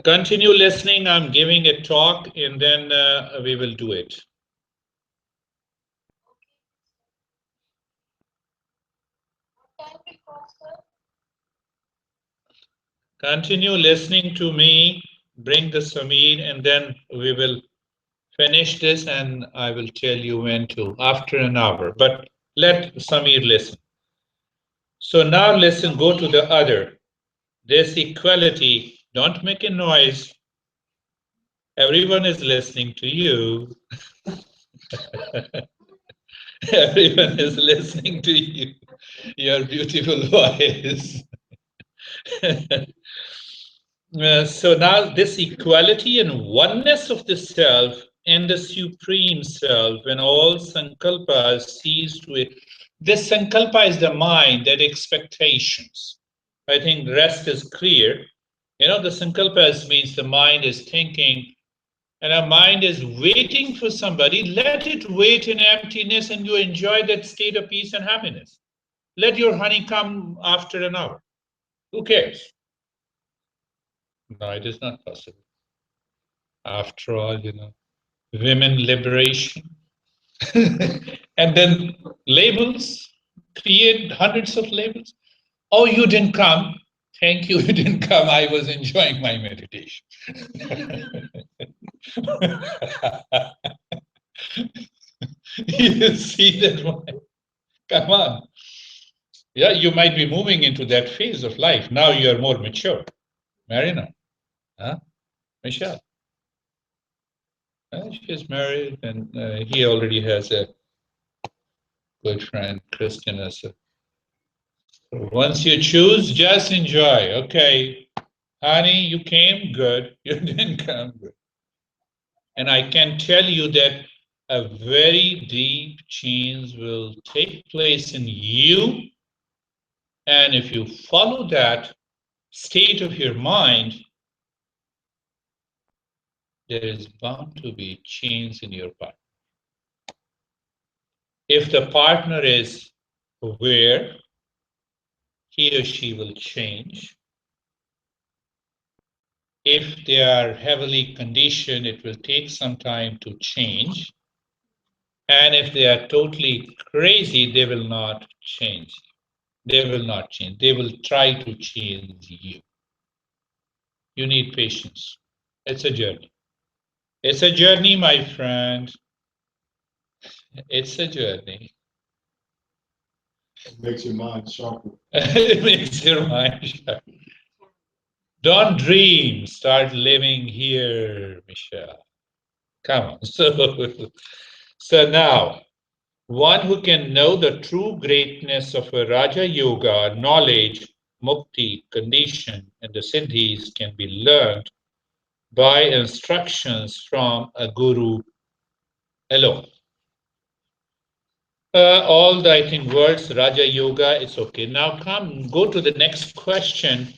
Continue listening. I'm giving a talk and then we will do it. Continue listening to me. Bring the Samir and then we will finish this and I will tell you when to, after an hour. But let Samir listen. So now listen, go to the other. This equality, don't make a noise. Everyone is listening to you. Everyone is listening to you. Your beautiful voice. So now this equality and oneness of the self and the supreme self, when all sankalpas cease to it. This sankalpa is the mind, that expectations. I think the rest is clear. You know, the sankalpas means the mind is thinking, and our mind is waiting for somebody. Let it wait in emptiness and you enjoy that state of peace and happiness. Let your honey come after an hour. Who cares? No, it is not possible. After all, you know, women liberation. And then labels, create hundreds of labels. Oh, you didn't come. Thank you, you didn't come. I was enjoying my meditation. You see that one? Come on. Yeah, you might be moving into that phase of life. Now you are more mature. Marina, huh? Michelle. She's married and he already has a good friend, Christian. Once you choose, just enjoy. Okay, honey, you came, good. You didn't come, good. And I can tell you that a very deep change will take place in you. And if you follow that state of your mind, there is bound to be change in your partner. If the partner is aware, he or she will change. If they are heavily conditioned, it will take some time to change. And if they are totally crazy, they will not change. They will not change. They will try to change you. You need patience. It's a journey. It's a journey, my friend. It's a journey. It makes your mind sharper. It makes your mind sharp. Don't dream. Start living here, Michelle. Come on. So now, one who can know the true greatness of a Raja Yoga, knowledge, mukti, condition, and the siddhis can be learned by instructions from a guru alone. All the, I think, words, Raja Yoga, it's okay. Now go to the next question.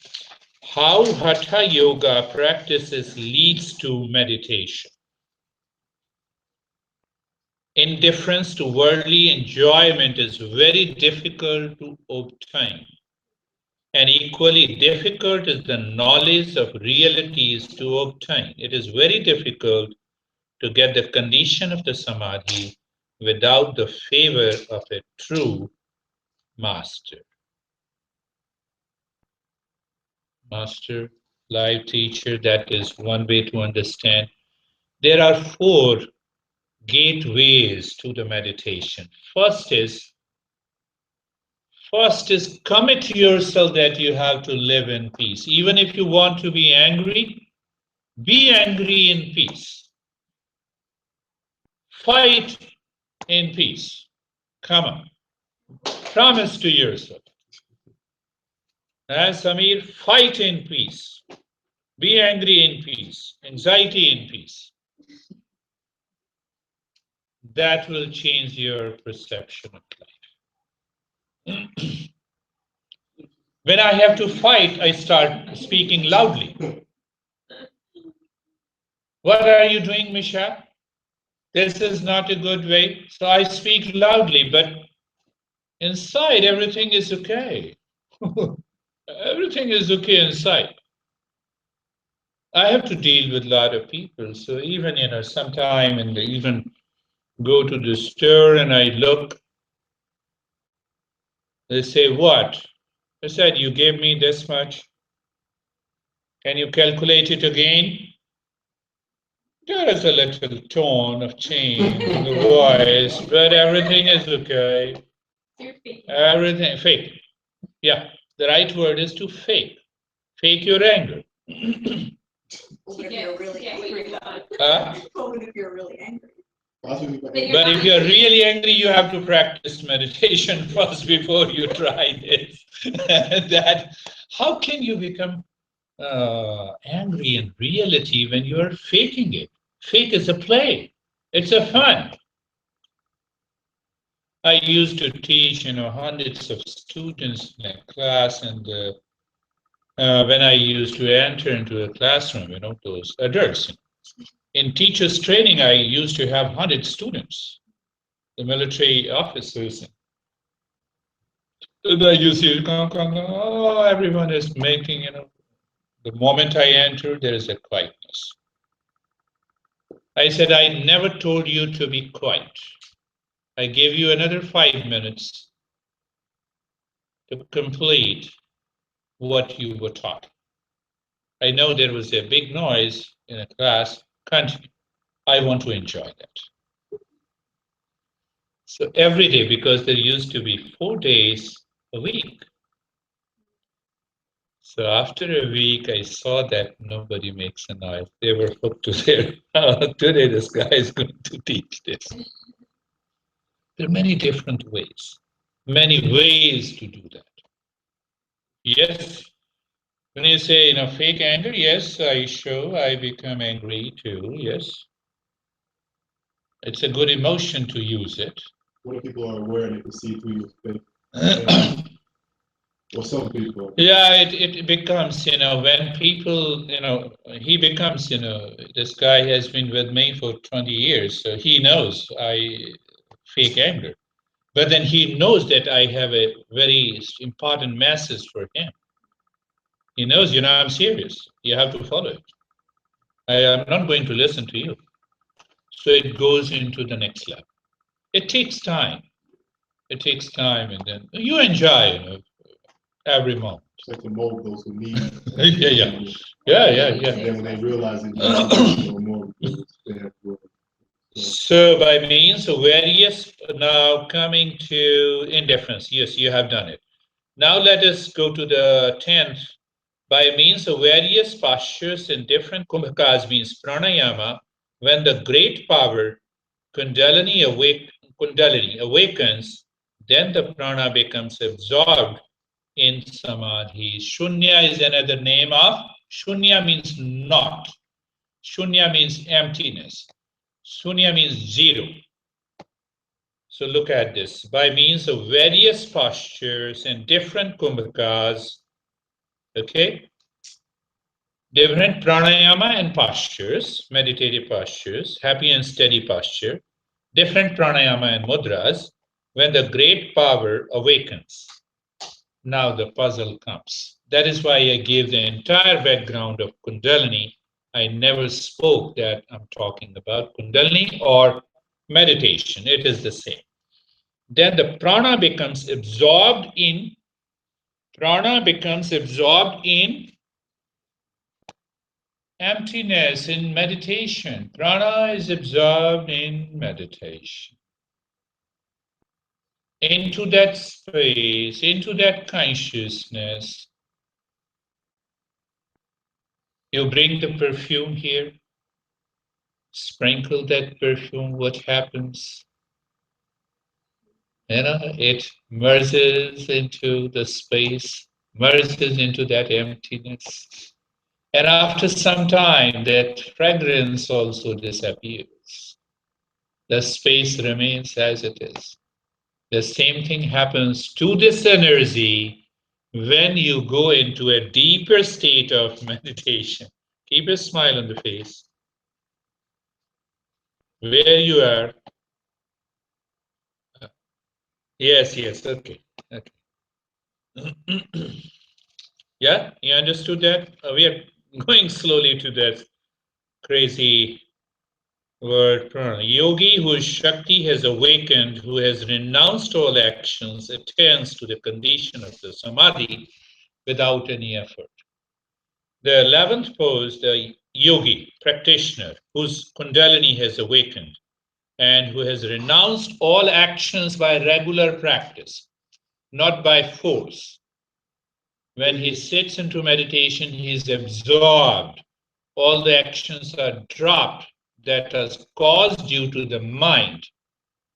How Hatha Yoga practices leads to meditation. Indifference to worldly enjoyment is very difficult to obtain. And equally difficult is the knowledge of realities to obtain. It is very difficult to get the condition of the Samadhi without the favor of a true master. Master, live teacher, that is one way to understand. There are 4 gateways to the meditation. First is commit yourself that you have to live in peace. Even if you want to be angry in peace. Fight in peace. Come on. Promise to yourself. And Samir, fight in peace. Be angry in peace. Anxiety in peace. That will change your perception of life. When I have to fight, I start speaking loudly. What are you doing, Misha? This is not a good way. So I speak loudly, but inside everything is okay. Everything is okay inside. I have to deal with a lot of people. So even, sometime and they even go to the store and I look, they say, what? I said, you gave me this much. Can you calculate it again? There is a little tone of change in the voice, but everything is okay. You're faking. Everything fake. Yeah, the right word is to fake. Fake your anger. Even if you're really Yeah, what you angry. want. Even if you're really angry. But if you're really angry, you have to practice meditation first before you try this. That how can you become angry in reality when you are faking it? Fake is a play. It's a fun. I used to teach, hundreds of students in a class, and when I used to enter into a classroom, those adults. In teachers' training, I used to have 100 students, the military officers. And I used to, oh, everyone is making, the moment I enter, there is a quietness. I said, I never told you to be quiet. I gave you another 5 minutes to complete what you were taught. I know there was a big noise in a class. Continue. I want to enjoy that. So every day, because there used to be 4 days a week. So after a week, I saw that nobody makes a noise. They were hooked to their, today this guy is going to teach this. There are many different ways to do that. Yes, when you say, fake anger, yes, I become angry too, yes. It's a good emotion to use it. What if people are aware and they can see through your fake? Or some people. Yeah, it becomes, when people, he becomes, this guy has been with me for 20 years, so he knows I fake anger. But then he knows that I have a very important message for him. He knows, I'm serious. You have to follow it. I am not going to listen to you. So it goes into the next level. It takes time. It takes time, and then you enjoy, every moment. So to mold those who need. Yeah. And then when they realize it, you know more because they have to. So by means of various, now coming to indifference. Yes, you have done it. Now let us go to the 10th. By means of various postures in different kumbhakas means pranayama, when the great power Kundalini awakens, then the prana becomes absorbed in samadhi. Shunya is another name of, shunya means not. Shunya means emptiness. Shunya means zero. So look at this. By means of various postures and different kumbhakas, okay, different pranayama and postures, meditative postures, happy and steady posture, different pranayama and mudras, when the great power awakens. Now the puzzle comes. That is why I gave the entire background of Kundalini. I never spoke that I'm talking about Kundalini or meditation. It is the same. Then the prana becomes absorbed in emptiness in meditation. Prana is absorbed in meditation. Into that space, into that consciousness. You bring the perfume here, sprinkle that perfume, what happens? It merges into the space, merges into that emptiness. And after some time, that fragrance also disappears. The space remains as it is. The same thing happens to this energy when you go into a deeper state of meditation. Keep a smile on the face. Where you are. Yes, okay. Yeah, you understood that? We are going slowly to that crazy word prana. Yogi whose Shakti has awakened, who has renounced all actions, attains to the condition of the Samadhi without any effort. The 11th pose, the yogi, practitioner, whose Kundalini has awakened and who has renounced all actions by regular practice, not by force. When he sits into meditation, he is absorbed. All the actions are dropped that has caused due to the mind,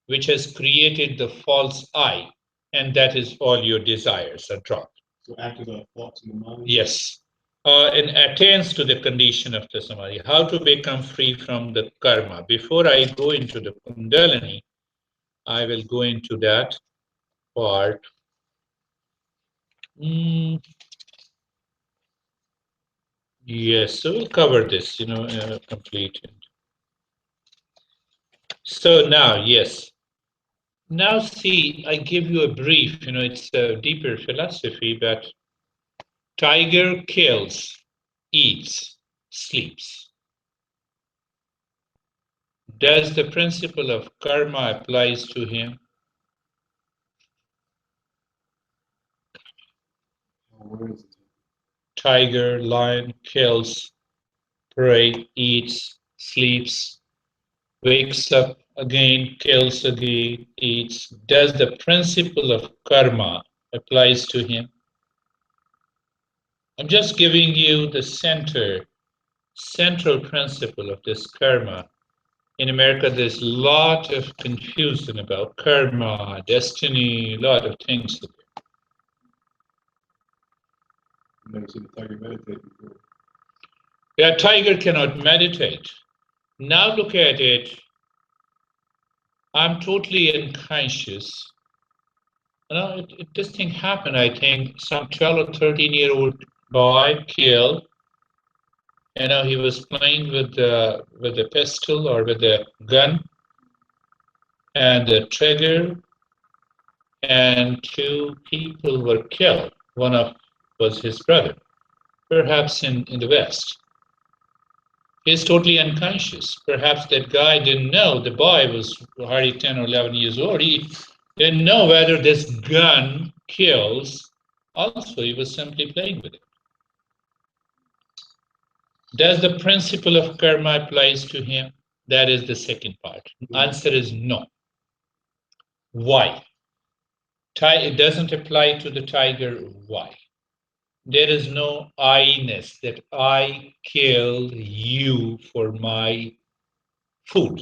which has created the false I, and that is all your desires are dropped. So after the thoughts in the mind? Yes. And attains to the condition of the Samadhi. How to become free from the karma. Before I go into the Kundalini, I will go into that part. Yes, so we'll cover this, complete. So now, yes. Now see, I give you a brief, it's a deeper philosophy, but tiger kills, eats, sleeps. Does the principle of karma applies to him? Where is it? Tiger, lion kills, prey, eats, sleeps, wakes up again, kills again, eats. Does the principle of karma applies to him? I'm just giving you the central principle of this karma. In America, there's a lot of confusion about karma, destiny, a lot of things. I've never seen a tiger meditate before. Yeah, tiger cannot meditate. Now look at it. I'm totally unconscious. This thing happened, I think, some 12 or 13-year-old boy killed. He was playing with the pistol or with the gun and the trigger, and 2 people were killed. One of was his brother, perhaps in the West. He's totally unconscious. Perhaps that guy didn't know. The boy was hardly 10 or 11 years old. He didn't know whether this gun kills. Also, he was simply playing with it. Does the principle of karma applies to him? That is the second part. Answer is no. Why? It doesn't apply to the tiger. Why? There is no I-ness that I killed you for my food.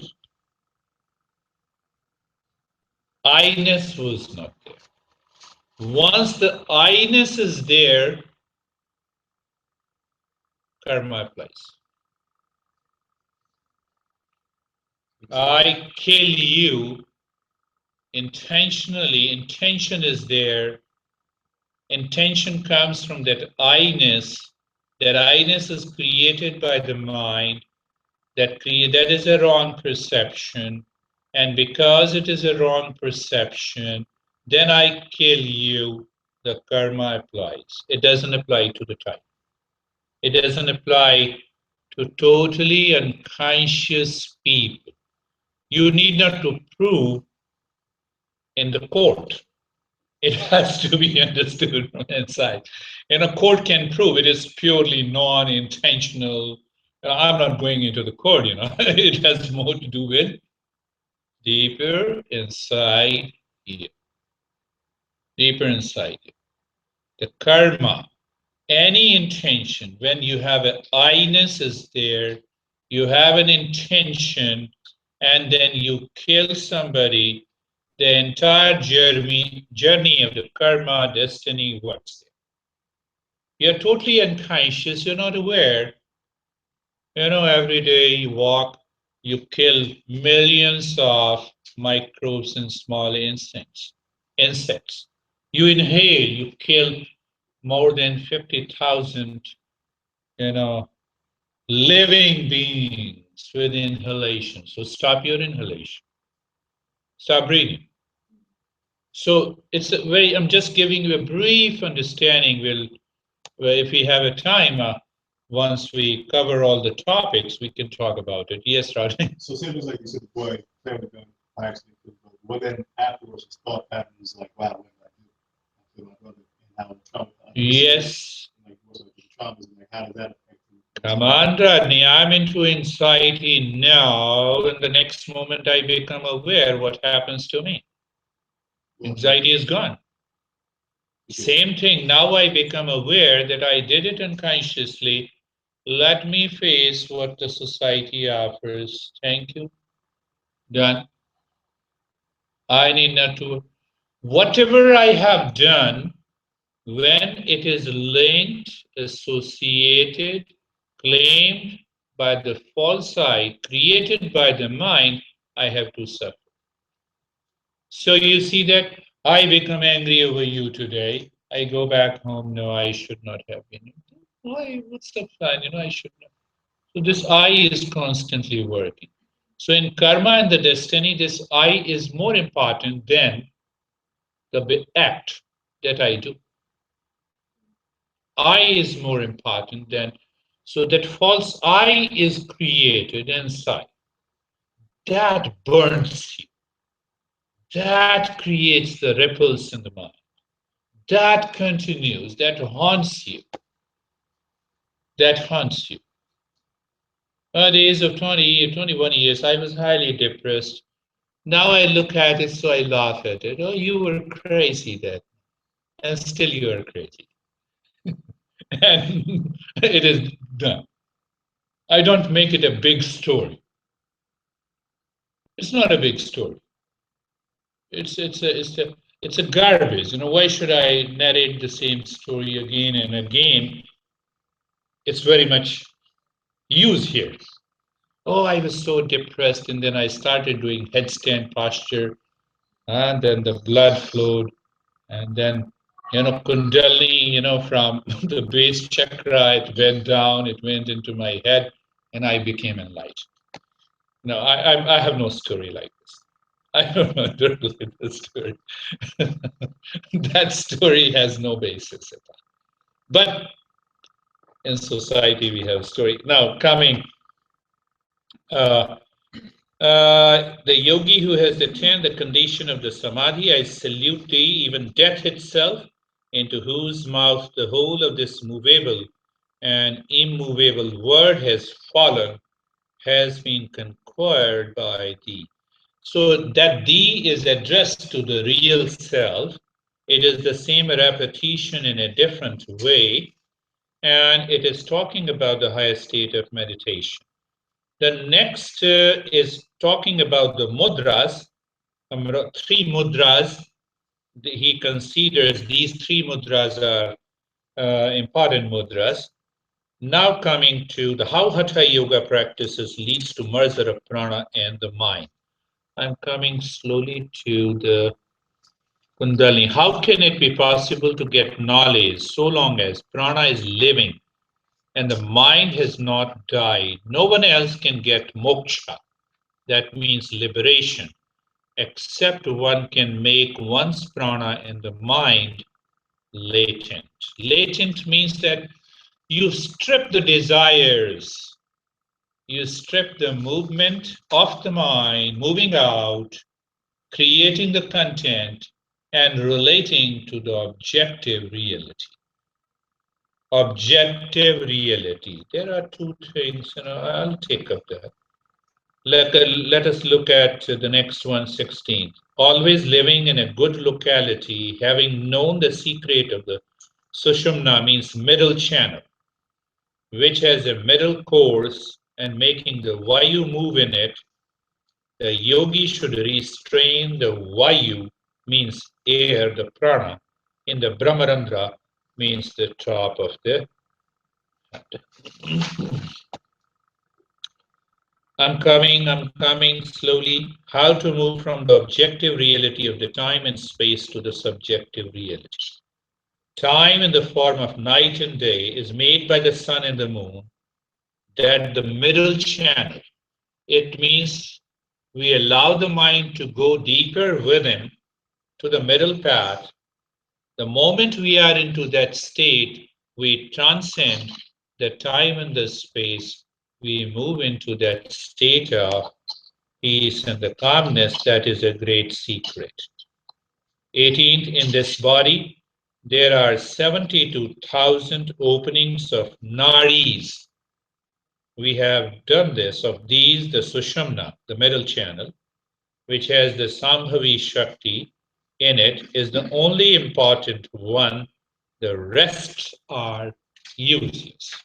I-ness was not there. Once the I-ness is there, karma applies. I kill you intentionally. Intention is there. Intention comes from that I-ness. That I-ness is created by the mind. That is a wrong perception. And because it is a wrong perception, then I kill you, the karma applies. It doesn't apply to the type. It doesn't apply to totally unconscious people. You need not to prove in the court. It has to be understood from inside. And a court can prove it is purely non-intentional. I'm not going into the court, It has more to do with deeper inside you. Deeper inside you. The karma, any intention, when you have an I-ness is there, you have an intention, and then you kill somebody, the entire journey of the karma, destiny works there. You're totally unconscious, you're not aware. Every day you walk, you kill millions of microbes and small insects. You inhale, you kill more than 50,000, living beings with inhalation. So stop your inhalation. Stop breathing. So I'm just giving you a brief understanding. If we have a time, once we cover all the topics, we can talk about it. Yes, Rajni? So same as like you said before, I played with them by accident. But then afterwards, his thought pattern is like, wow, what did I do? I feel my brother and how trauma. Yes. Like, what's like the traumas and like how does that affect you? Come on, Radni, I'm into anxiety now. In the next moment, I become aware what happens to me. Anxiety is gone. Same thing, now I become aware that I did it unconsciously. Let me face what the society offers. Thank you. Done. I need not to. Whatever I have done, when it is linked, associated, claimed by the false I, created by the mind, I have to suffer. So you see that I become angry over you today. I go back home. No, I should not have been. Why? What's the plan? I should not. So this I is constantly working. So in karma and the destiny, this I is more important than the act that I do. I is more important than, so that false I is created inside. That burns you. That creates the ripples in the mind. That continues, that haunts you. That haunts you. At the age of 20, 21 years, I was highly depressed. Now I look at it, so I laugh at it. Oh, you were crazy then. And still you are crazy. And it is done. I don't make it a big story. It's not a big story. It's a garbage. Why should I narrate the same story again and again? It's very much used here. Oh, I was so depressed, and then I started doing headstand posture, and then the blood flowed, and then Kundalini, from the base chakra, it went down, it went into my head, and I became enlightened. No, I have no story like this. I don't know the story. That story has no basis at all. But in society, we have a story. Now, coming, the yogi who has attained the condition of the Samadhi, I salute thee, even death itself, into whose mouth the whole of this movable and immovable world has fallen, has been conquered by thee. So that thee is addressed to the real self. It is the same repetition in a different way, and it is talking about the higher state of meditation. The next is talking about the mudras, three mudras. He considers these three mudras are important mudras. Now coming to the how Hatha Yoga practices leads to merger of prana and the mind. I'm coming slowly to the Kundalini. How can it be possible to get knowledge so long as prana is living and the mind has not died? No one else can get moksha, that means liberation, except one can make one's prana in the mind latent. Latent means that you strip the desires, you strip the movement of the mind, moving out, creating the content, and relating to the objective reality. Objective reality. There are two things, I'll take up that. Let us look at the next one, 16. Always living in a good locality, having known the secret of the Sushumna means middle channel, which has a middle course and making the Vayu move in it. The yogi should restrain the Vayu, means air, the prana, in the Brahmarandra, means the top of the head. I'm coming slowly. How to move from the objective reality of the time and space to the subjective reality. Time in the form of night and day is made by the sun and the moon. That the middle channel, it means we allow the mind to go deeper within to the middle path. The moment we are into that state, we transcend the time and the space, we move into that state of peace and the calmness that is a great secret. 18th, in this body, there are 72,000 openings of nadis. We have done this. Of these, the Sushumna, the middle channel, which has the Sambhavi Shakti in it, is the only important one. The rest are useless.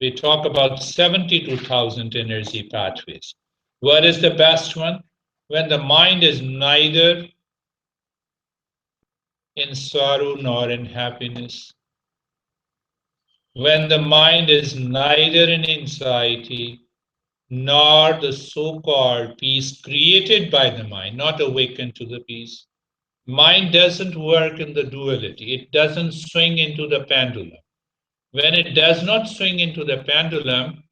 We talk about 72,000 energy pathways. What is the best one? When the mind is neither in sorrow nor in happiness. When the mind is neither in anxiety nor the so-called peace created by the mind, not awakened to the peace. Mind doesn't work in the duality. It doesn't swing into the pendulum. When it does not swing into the pendulum,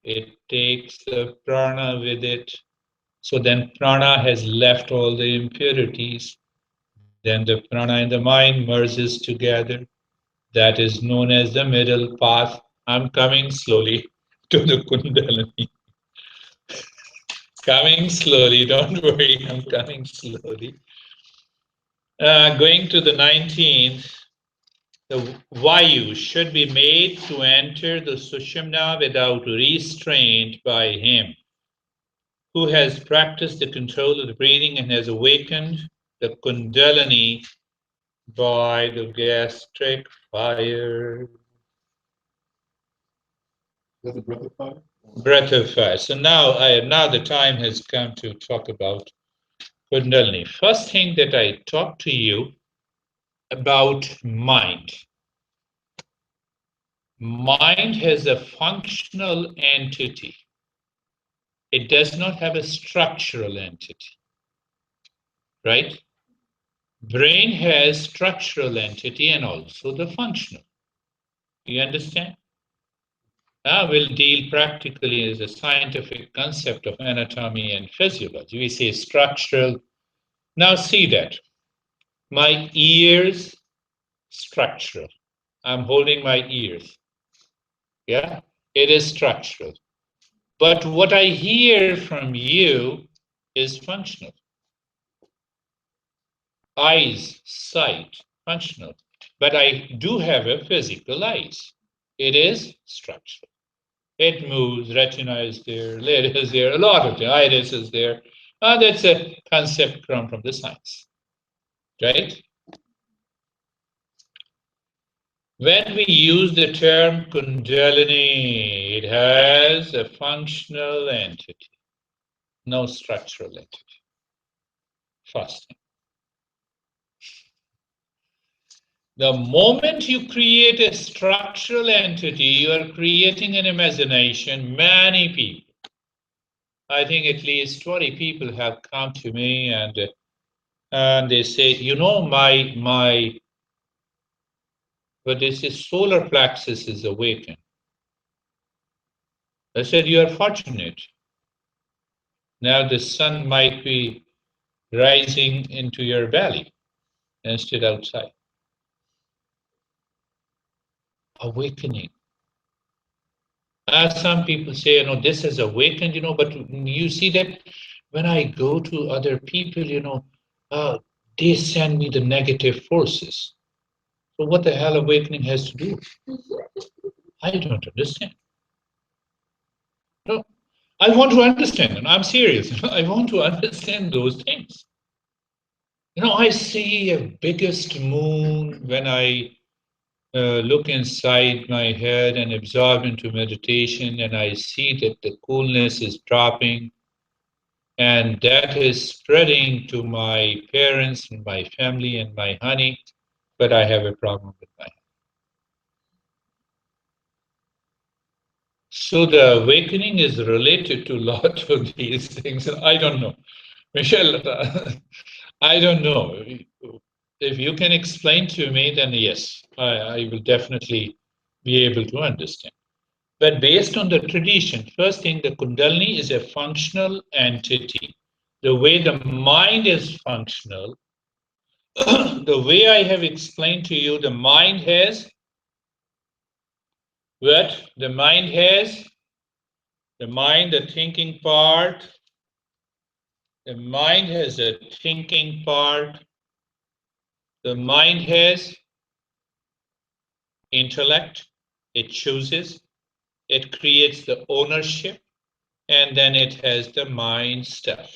it takes the prana with it. So then prana has left all the impurities. Then the prana and the mind merges together. That is known as the middle path. I'm coming slowly to the Kundalini. Coming slowly, don't worry, I'm coming slowly. Going to the 19th, the Vayu should be made to enter the Sushumna without restraint by him who has practiced the control of the breathing and has awakened the Kundalini by the gastric fire. That's a breath of fire? Breath of fire. So now the time has come to talk about Kundalini. First thing that I talk to you about mind. Mind has a functional entity. It does not have a structural entity, right? Brain has structural entity and also the functional. You understand? Now we'll deal practically as a scientific concept of anatomy and physiology. We say structural. Now see that. My ears, structural. I'm holding my ears. Yeah, it is structural. But what I hear from you is functional. Eyes, sight, functional. But I do have a physical eyes. It is structural. It moves, retina is there, lid is there, a lot of the iris is there. That's a concept come from the science, right? When we use the term Kundalini, it has a functional entity, no structural entity. First thing. The moment you create a structural entity, you are creating an imagination. Many people, I think at least 20 people have come to me and they say, you know, but this is solar plexus is awakened. I said, you are fortunate. Now the sun might be rising into your belly instead outside. Awakening. As some people say, you know, this has awakened, you know, but you see that when I go to other people, you know, they send me the negative forces. So what the hell awakening has to do? I don't understand. No, I want to understand, and I'm serious. I want to understand those things. You know, I see a biggest moon when I look inside my head and absorb into meditation, and I see that the coolness is dropping, and that is spreading to my parents and my family and my honey, but I have a problem with my honey. So the awakening is related to a lot of these things, and I don't know. Michelle, I don't know. If you can explain to me, then yes, I will definitely be able to understand. But based on the tradition, first thing, the Kundalini is a functional entity. The way the mind is functional, the way I have explained to you, the mind has What the mind has, the mind, the thinking part, the mind has a thinking part, the mind has intellect, it chooses, it creates the ownership, and then it has the mind stuff,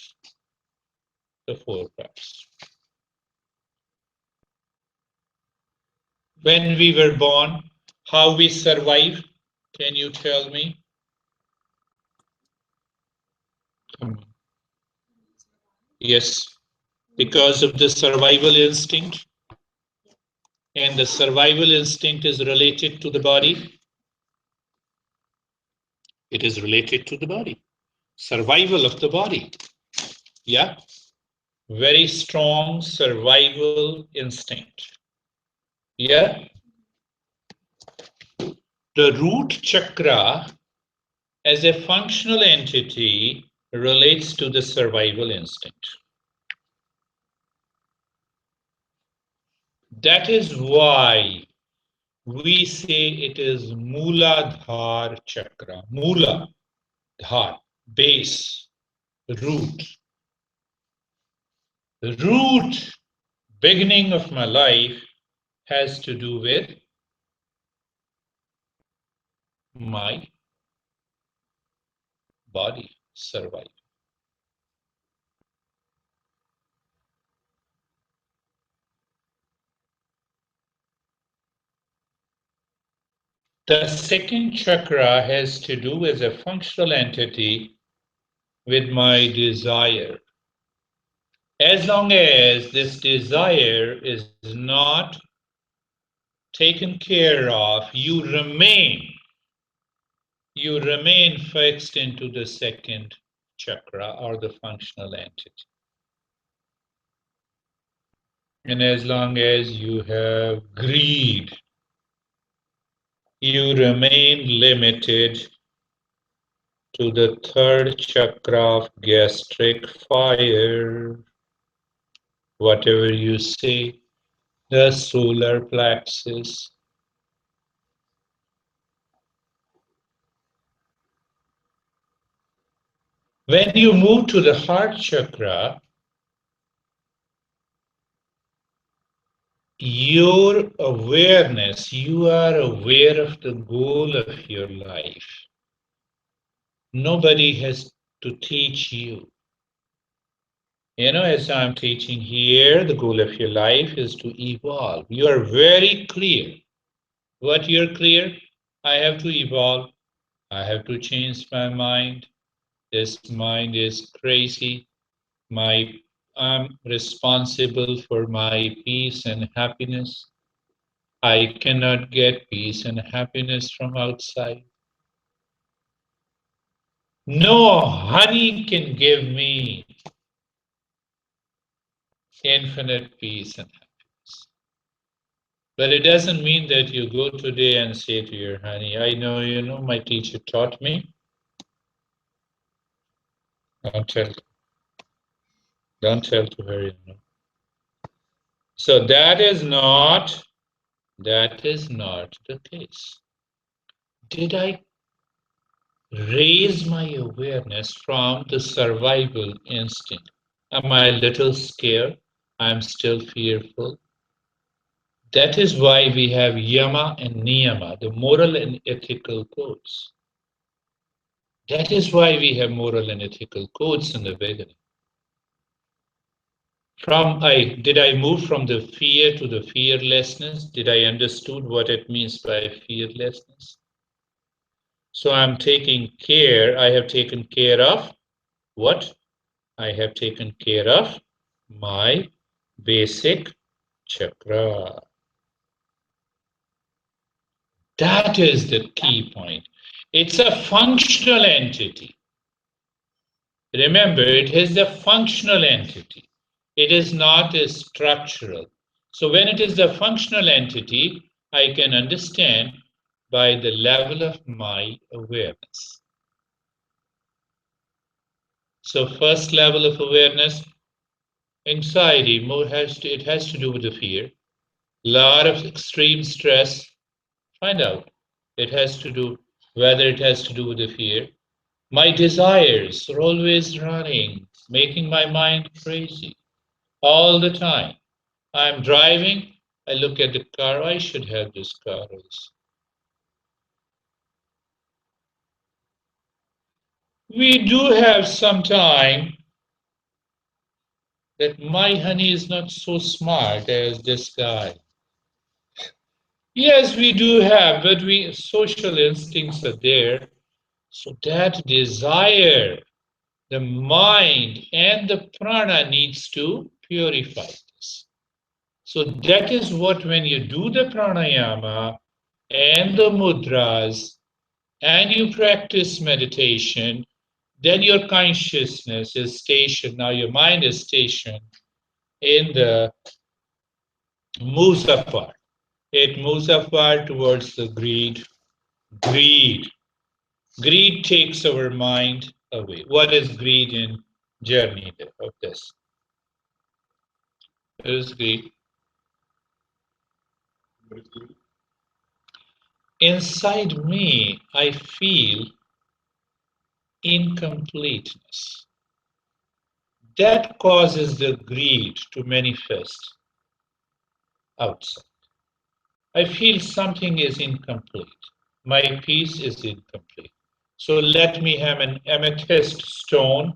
the four parts. When we were born, how we survive, can you tell me? Yes, because of the survival instinct. And the survival instinct is related to the body. It is related to the body. Survival of the body. Yeah. Very strong survival instinct. Yeah. The root chakra as a functional entity relates to the survival instinct. That is why we say it is Mooladhara chakra. Moola, dhar, base, root. The root beginning of my life has to do with my body survival. The second chakra has to do as a functional entity with my desire. As long as this desire is not taken care of, you remain fixed into the second chakra or the functional entity. And as long as you have greed, you remain limited to the third chakra of gastric fire, whatever you say, the solar plexus. When you move to the heart chakra, your awareness, you are aware of the goal of your life. Nobody has to teach you. You know, as I'm teaching here, the goal of your life is to evolve. You are very clear. What you're clear? I have to evolve. I have to change my mind. This mind is crazy. I'm responsible for my peace and happiness. I cannot get peace and happiness from outside. No honey can give me infinite peace and happiness. But it doesn't mean that you go today and say to your honey, I know, you know, my teacher taught me. Don't tell to her, you know. So that is not the case. Did I raise my awareness from the survival instinct? Am I a little scared? I'm still fearful. That is why we have yama and niyama, the moral and ethical codes. That is why we have moral and ethical codes in the beginning. Did I move from the fear to the fearlessness? Did I understood what it means by fearlessness? So I'm taking care, I have taken care of what? I have taken care of my basic chakra. That is the key point. It's a functional entity. Remember, it is a functional entity. It is not a structural. So when it is a functional entity, I can understand by the level of my awareness. So first level of awareness, anxiety, it has to do with the fear. Lot of extreme stress. Find out It has to do, whether it has to do with the fear. My desires are always running, making my mind crazy all the time. I'm driving, I look at the car, I should have this car also. We do have some time that my honey is not so smart as this guy. Yes, we do have, but social instincts are there. So that desire, the mind and the prana needs to purify this. So that is what when you do the pranayama and the mudras and you practice meditation, then your consciousness is stationed. Now your mind is stationed in the moves upward. It moves upward towards the greed. Greed. Greed takes our mind away. What is greed in journey of this? What is greed? What is good? Inside me, I feel incompleteness. That causes the greed to manifest outside. I feel something is incomplete. My peace is incomplete. So let me have an amethyst stone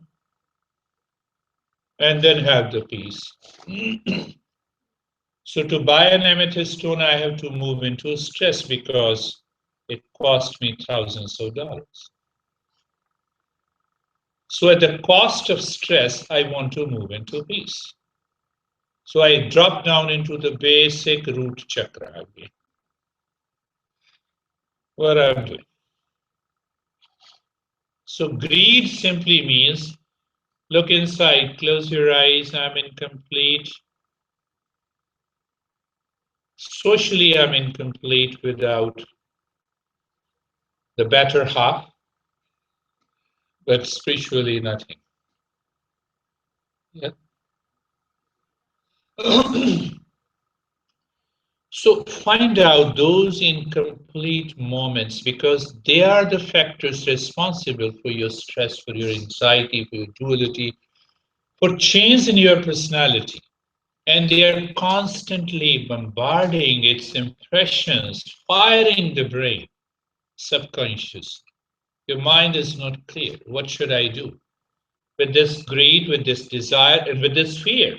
and then have the peace. So to buy an amethyst stone, I have to move into stress because it cost me thousands of dollars. So at the cost of stress, I want to move into peace. So I drop down into the basic root chakra again. What I'm doing. So greed simply means look inside, close your eyes, I'm incomplete. Socially, I'm incomplete without the better half, but spiritually, nothing. Yeah. So find out those incomplete moments because they are the factors responsible for your stress, for your anxiety, for your duality, for change in your personality. And they are constantly bombarding its impressions, firing the brain subconsciously. Your mind is not clear. What should I do? With this greed, with this desire, and with this fear.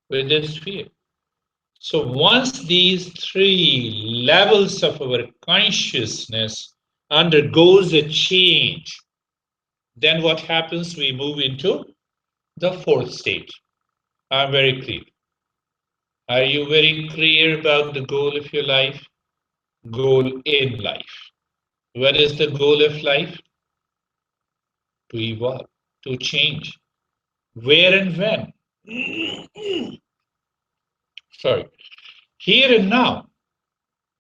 With this fear. So once these three levels of our consciousness undergoes a change, then what happens? We move into the fourth stage. I'm very clear. Are you very clear about the goal of your life? Goal in life. What is the goal of life? To evolve, to change. Where and when? Sorry. Here and now.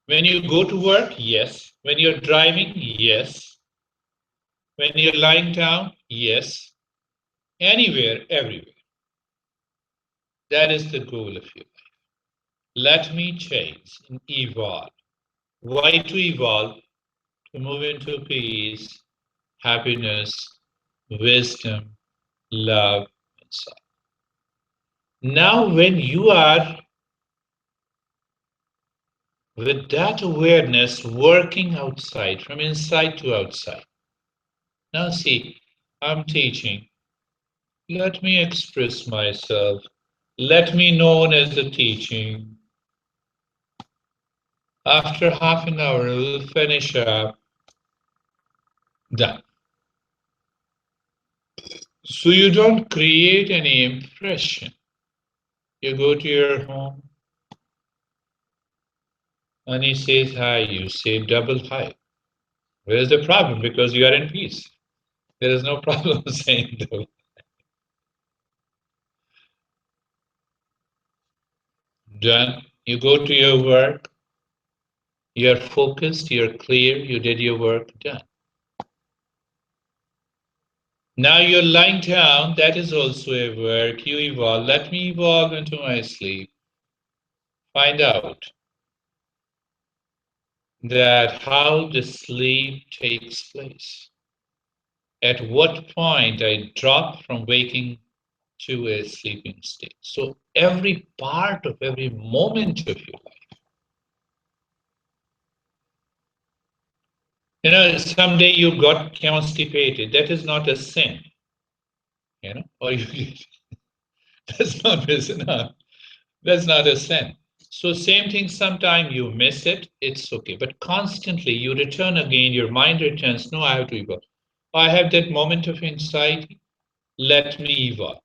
When you go to work, yes. When you're driving, yes. When you're lying down, yes. Anywhere, everywhere. That is the goal of your life. Let me change and evolve. Why to evolve? To move into peace, happiness, wisdom, love, and so on. Now, when you are with that awareness working outside, from inside to outside. Now, see, I'm teaching. Let me express myself. Let me known as the teaching. After half an hour, we'll finish up. Done. So you don't create any impression. You go to your home and he says hi, you say double hi. Where's the problem? Because you are in peace. There is no problem saying double. Done. You go to your work. You're focused, you're clear, you did your work, done. Now you're lying down, that is also a work. You evolve. Let me evolve into my sleep. Find out. that how the sleep takes place. At what point I drop from waking to a sleeping state. So every part of every moment of your life. Someday you got constipated. That is not a sin. Or you that's not enough. That's not a sin. So same thing, sometime you miss it, it's okay. But constantly you return again, your mind returns, no, I have to evolve. I have that moment of anxiety, let me evolve.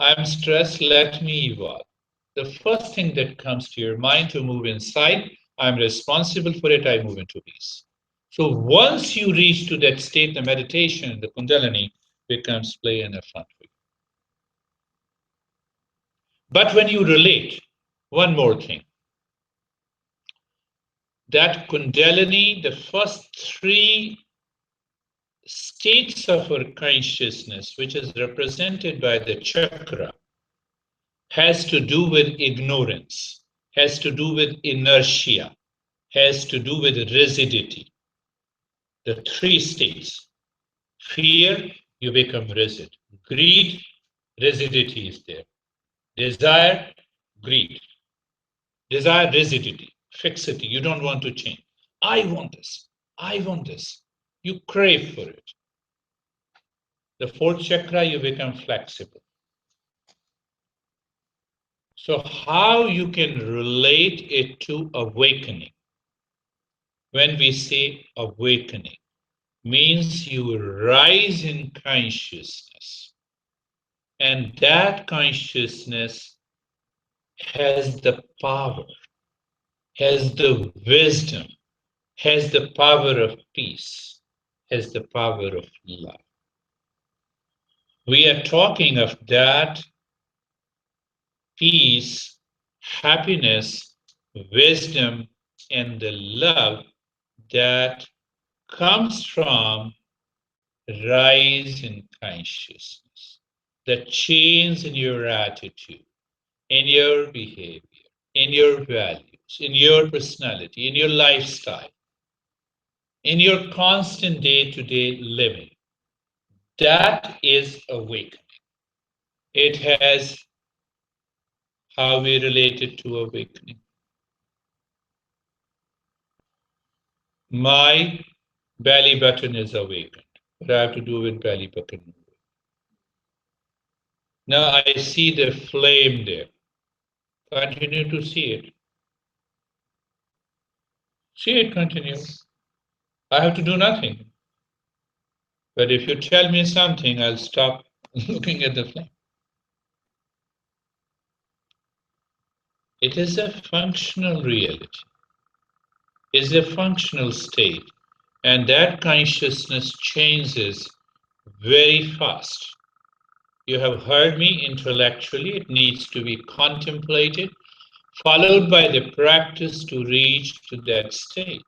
I'm stressed, let me evolve. The first thing that comes to your mind to move inside, I'm responsible for it, I move into peace. So once you reach to that state, the meditation, the Kundalini becomes play and a fun for you. But when you relate, one more thing, that Kundalini, the first three states of our consciousness, which is represented by the chakra, has to do with ignorance, has to do with inertia, has to do with rigidity. The three states. Fear, you become rigid. Greed, rigidity is there. Desire, greed. Desire, rigidity, fixity. You don't want to change. I want this. I want this. You crave for it. The fourth chakra, you become flexible. So how you can relate it to awakening? When we say awakening, means you rise in consciousness. And that consciousness has the power, has the wisdom, has the power of peace, has the power of love. We are talking of that peace, happiness, wisdom, and the love that comes from rise in consciousness, the change in your attitude, in your behavior, in your values, in your personality, in your lifestyle, in your constant day-to-day living. That is awakening. It has how we relate it to awakening. My belly button is awakened. What I have to do with belly button? Now I see the flame there. Continue to see it. See it continue. I have to do nothing. But if you tell me something, I'll stop looking at the flame. It is a functional reality. It's a functional state. And that consciousness changes very fast. You have heard me intellectually, it needs to be contemplated, followed by the practice to reach to that state.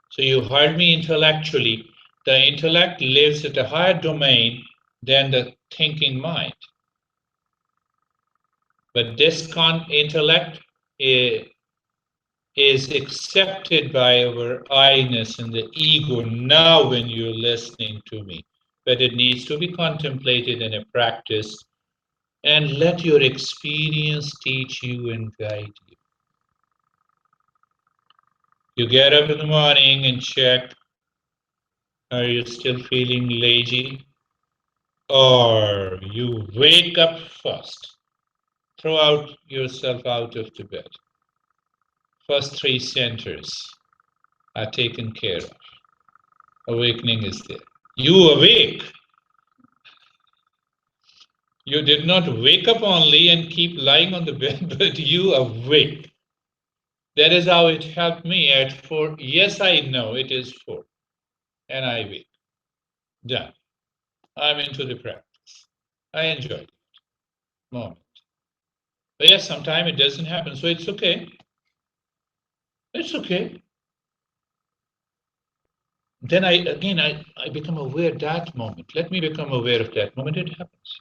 So you heard me intellectually. The intellect lives at a higher domain than the thinking mind. But this intellect is accepted by our I-ness and the ego now when you're listening to me. But it needs to be contemplated in a practice and let your experience teach you and guide you. You get up in the morning and check, are you still feeling lazy? Or you wake up first, throw out yourself out of the bed. First three centers are taken care of. Awakening is there. You awake. You did not wake up only and keep lying on the bed, but you awake. That is how it helped me at 4. Yes, I know it is 4. And I wake. Done. I'm into the practice. I enjoy it. Moment. But yes, sometimes it doesn't happen, so it's okay. It's okay. Then I become aware of that moment. Let me become aware of that moment. It happens.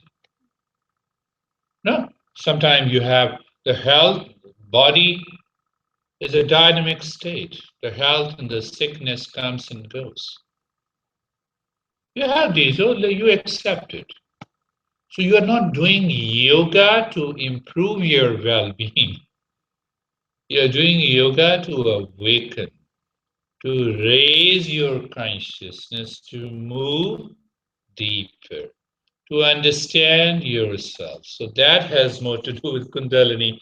No. Sometimes you have the health, body, is a dynamic state. The health and the sickness comes and goes. You have these, oh, you accept it. So you are not doing yoga to improve your well-being. You are doing yoga to awaken, to raise your consciousness, to move deeper, to understand yourself. So that has more to do with Kundalini.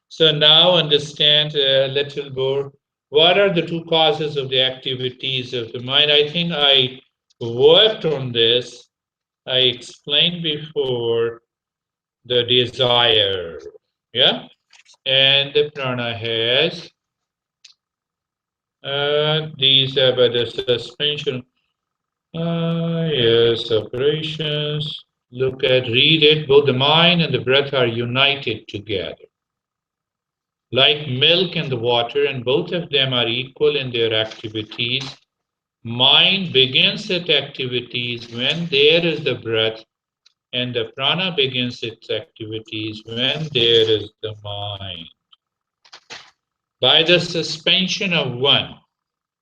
So now understand a little more. What are the two causes of the activities of the mind? I think I worked on this. I explained before the desire, yeah? And the prana has these are by the suspension. Yes, operations. Look at, read it. Both the mind and the breath are united together, like milk and the water, and both of them are equal in their activities. Mind begins its activities when there is the breath, and the prana begins its activities when there is the mind. By the suspension of one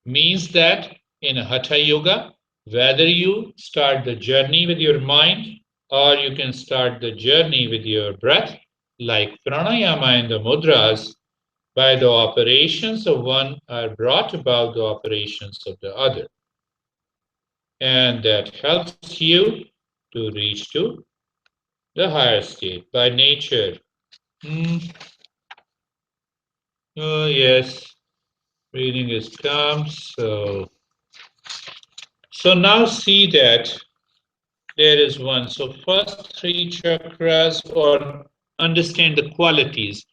means that in Hatha Yoga, whether you start the journey with your mind or you can start the journey with your breath, like pranayama and the mudras, by the operations of one are brought about the operations of the other. And that helps you to reach to the higher state by nature. Oh, yes, reading is calm. So now see that there is one. So first three chakras, or understand the qualities.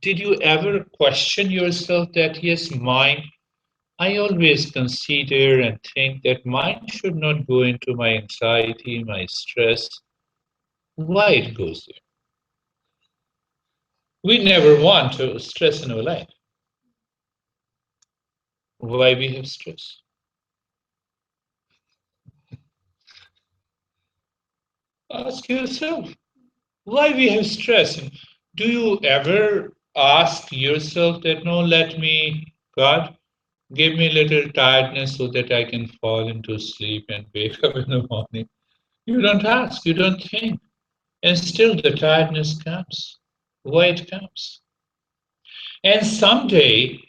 Did you ever question yourself that yes, mind? I always consider and think that mind should not go into my anxiety, my stress. Why it goes there? We never want to stress in our life. Why we have stress? Ask yourself. Why we have stress? Do you ever ask yourself that no, let me, God, give me a little tiredness so that I can fall into sleep and wake up in the morning? You don't ask, you don't think. And still the tiredness comes. Why it comes? And someday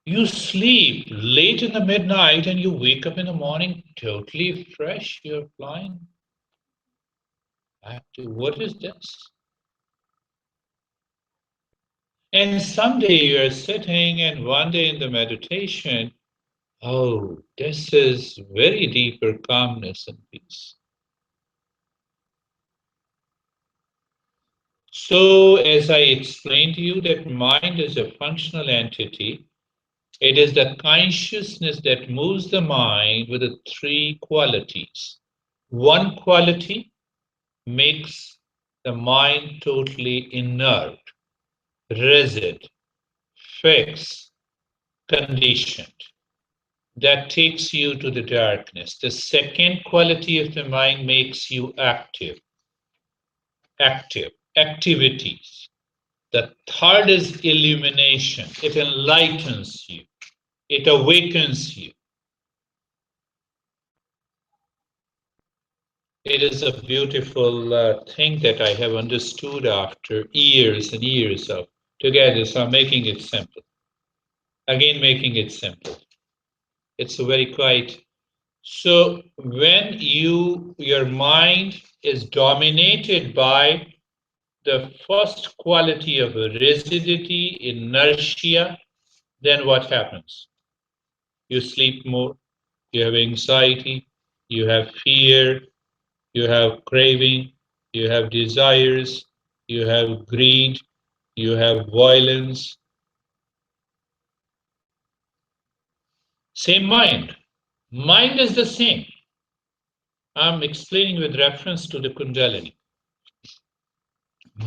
you sleep late in the midnight and you wake up in the morning totally fresh, you're flying active. What is this? And someday you're sitting and one day in the meditation, oh, this is very deeper calmness and peace. So as I explained to you that mind is a functional entity, it is the consciousness that moves the mind with the three qualities. One quality makes the mind totally inert, rigid, fixed, conditioned. That takes you to the darkness. The second quality of the mind makes you active, activities. The third is illumination. It enlightens you. It awakens you. It is a beautiful thing that I have understood after years and years of together. So I'm making it simple. Again, making it simple. It's a very quiet. So when your mind is dominated by the first quality of rigidity, inertia, then what happens? You sleep more, you have anxiety, you have fear, you have craving, you have desires, you have greed, you have violence. Same mind. Mind is the same. I'm explaining with reference to the Kundalini.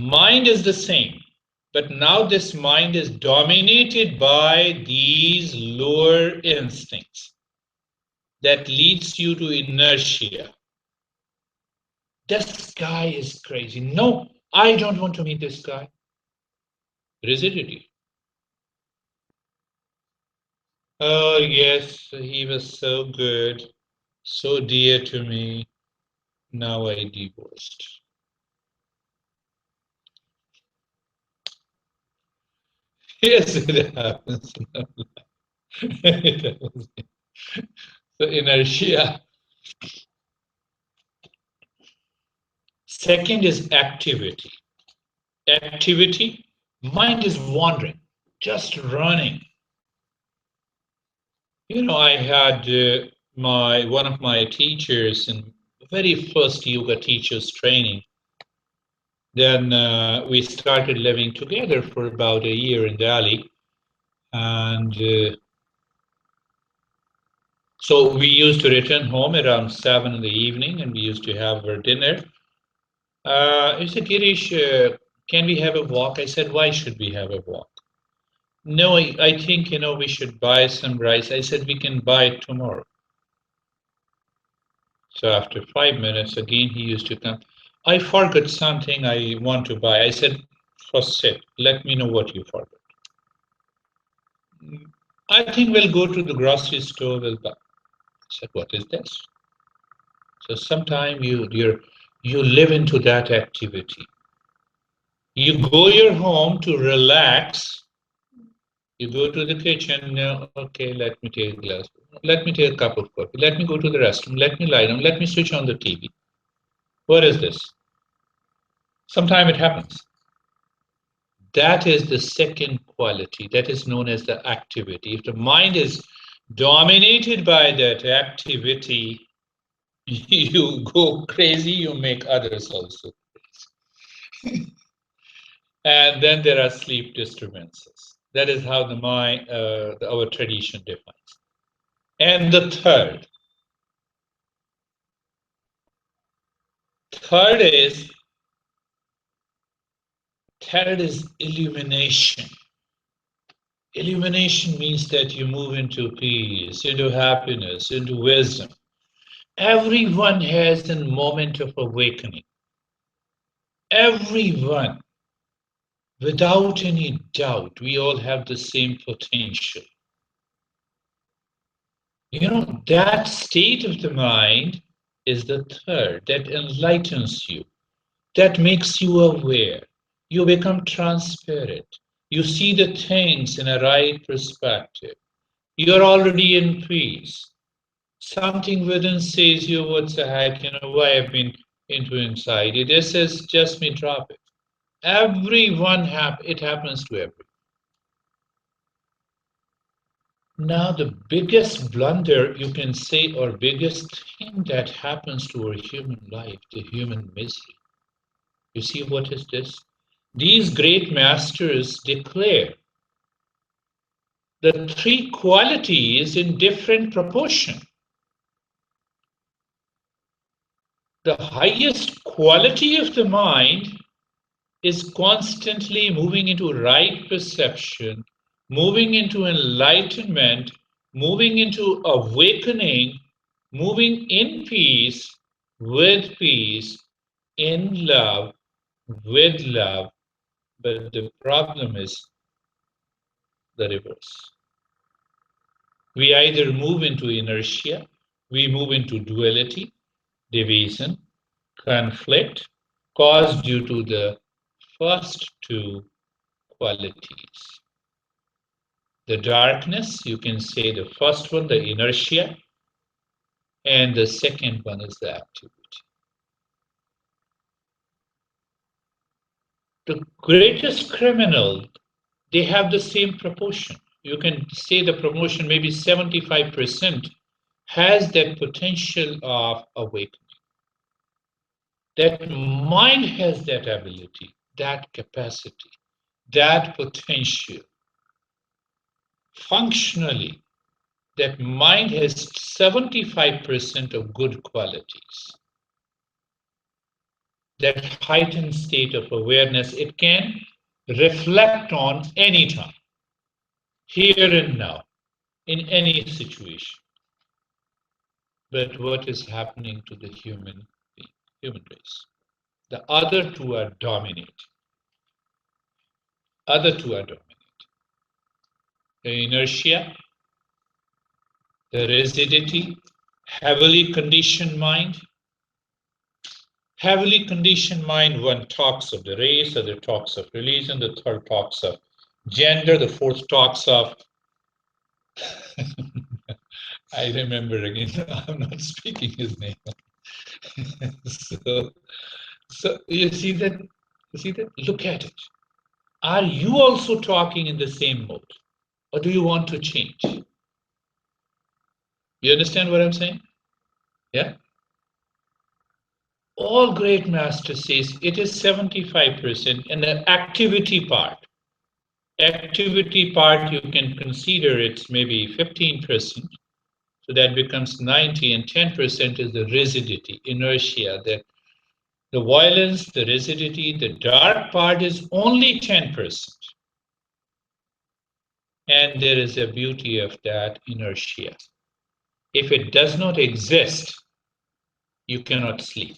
Mind is the same, but now this mind is dominated by these lower instincts that leads you to inertia. This guy is crazy. No, I don't want to meet this guy. Rigidity. Oh, yes, he was so good, so dear to me. Now I divorced. Yes, it happens. It happens. So inertia. Second is activity. Activity, mind is wandering, just running. You know, I had my one of my teachers in very first yoga teachers training. Then we started living together for about a year in Delhi, and so we used to return home around 7 in the evening, and we used to have our dinner. He said, Girish, can we have a walk? I said, why should we have a walk? No, I think, we should buy some rice. I said, we can buy it tomorrow. So after 5 minutes, again, he used to come. I forgot something I want to buy. I said, first sit, let me know what you forgot. I think we'll go to the grocery store, we'll buy. I said, what is this? So sometime you live into that activity. You go your home to relax. You go to the kitchen. No, okay, let me take a glass. Let me take a cup of coffee. Let me go to the restroom. Let me lie down. Let me switch on the TV. What is this? Sometime it happens. That is the second quality. That is known as the activity. If the mind is dominated by that activity, you go crazy, you make others also. And then there are sleep disturbances. That is how the mind, our tradition defines. And the third is illumination. Illumination means that you move into peace, into happiness, into wisdom. Everyone has a moment of awakening. Everyone, without any doubt, we all have the same potential. That state of the mind is the third that enlightens you, that makes you aware. You become transparent. You see the things in a right perspective. You're already in peace. Something within says you, what the heck, why I've been into anxiety. This is just me, drop it. It happens to everyone. Now, the biggest blunder you can say, or biggest thing that happens to our human life, the human misery. You see, what is this? These great masters declare the three qualities in different proportion. The highest quality of the mind is constantly moving into right perception, moving into enlightenment, moving into awakening, moving in peace, with peace, in love, with love. But the problem is the reverse. We either move into inertia, we move into duality, division, conflict, caused due to the first two qualities. The darkness, you can say the first one, the inertia, and the second one is the activity. The greatest criminal, they have the same proportion. You can say the proportion maybe 75% has that potential of awakening. That mind has that ability, that capacity, that potential. Functionally, that mind has 75% of good qualities. That heightened state of awareness, it can reflect on any time, here and now, in any situation. But what is happening to the human being, human race? The other two are dominant. Other two are dominant. The inertia the rigidity, heavily conditioned mind. Heavily conditioned mind, one talks of the race, other talks of religion, the third talks of gender, the fourth talks of I remember again, I'm not speaking his name. so you see that, look at it. Are you also talking in the same mode? Or do you want to change? You understand what I'm saying? Yeah? All great masters says it is 75% and the activity part. Activity part you can consider it's maybe 15%. So that becomes 90 and 10% is the rigidity, inertia, the violence, the rigidity, the dark part is only 10%. And there is a beauty of that inertia. If it does not exist, you cannot sleep.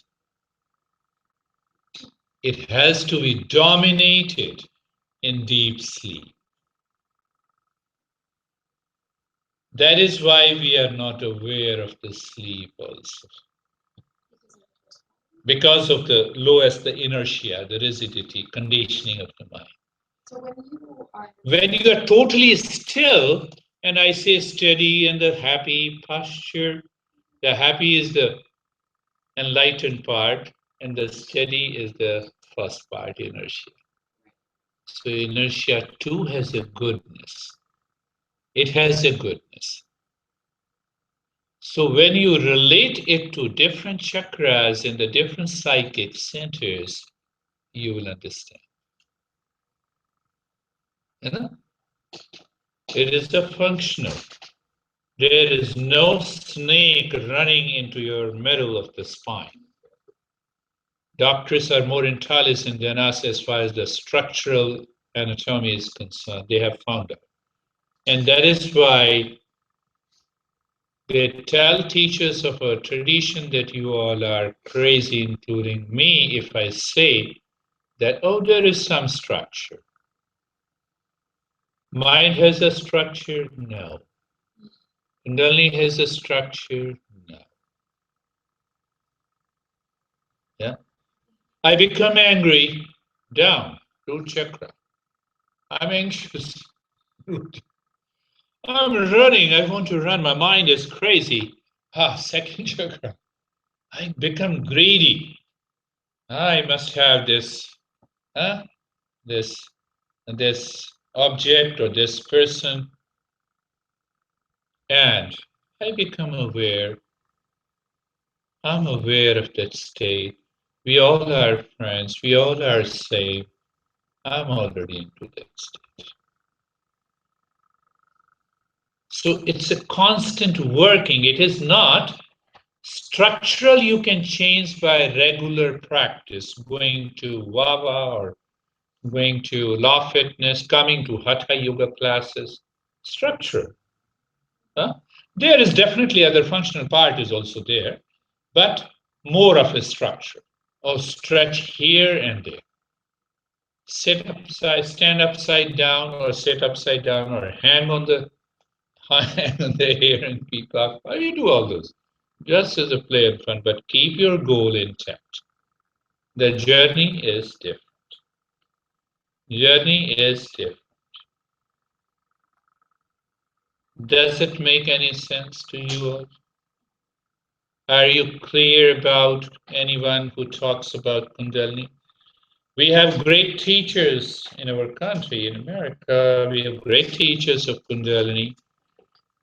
It has to be dominated in deep sleep. That is why we are not aware of the sleep also. Because of the lowest, the inertia, the rigidity, conditioning of the mind. So when you are totally still, and I say steady and the happy posture, the happy is the enlightened part, and the steady is the first part, inertia. So inertia too has a goodness. It has a goodness. So when you relate it to different chakras and the different psychic centers, you will understand. You know? It is a functional. There is no snake running into your middle of the spine. Doctors are more intelligent than us as far as the structural anatomy is concerned. They have found out. And that is why they tell teachers of a tradition that you all are crazy, including me, if I say that, oh, there is some structure. Mind has a structure? No. Kundalini has a structure? No. Yeah. I become angry, down, root chakra. I'm anxious, root. I'm running, I want to run, my mind is crazy. Second chakra. I become greedy. I must have this, this object or this person, and I become aware. I'm aware of that state. We all are friends, we all are safe. I'm already into that state. So it's a constant working. It is not structural you can change by regular practice, going to Vava or going to Law Fitness, coming to Hatha Yoga classes. Structure. Huh? There is definitely other functional part is also there, but more of a structure. Or stretch here and there. Sit upside, stand upside down, or sit upside down, or hang on the hair and peacock. Why do you do all those? Just as a play and fun, but keep your goal intact. The journey is different. Journey is different. Does it make any sense to you all? Are you clear about anyone who talks about Kundalini? We have great teachers in our country, in America. We have great teachers of Kundalini.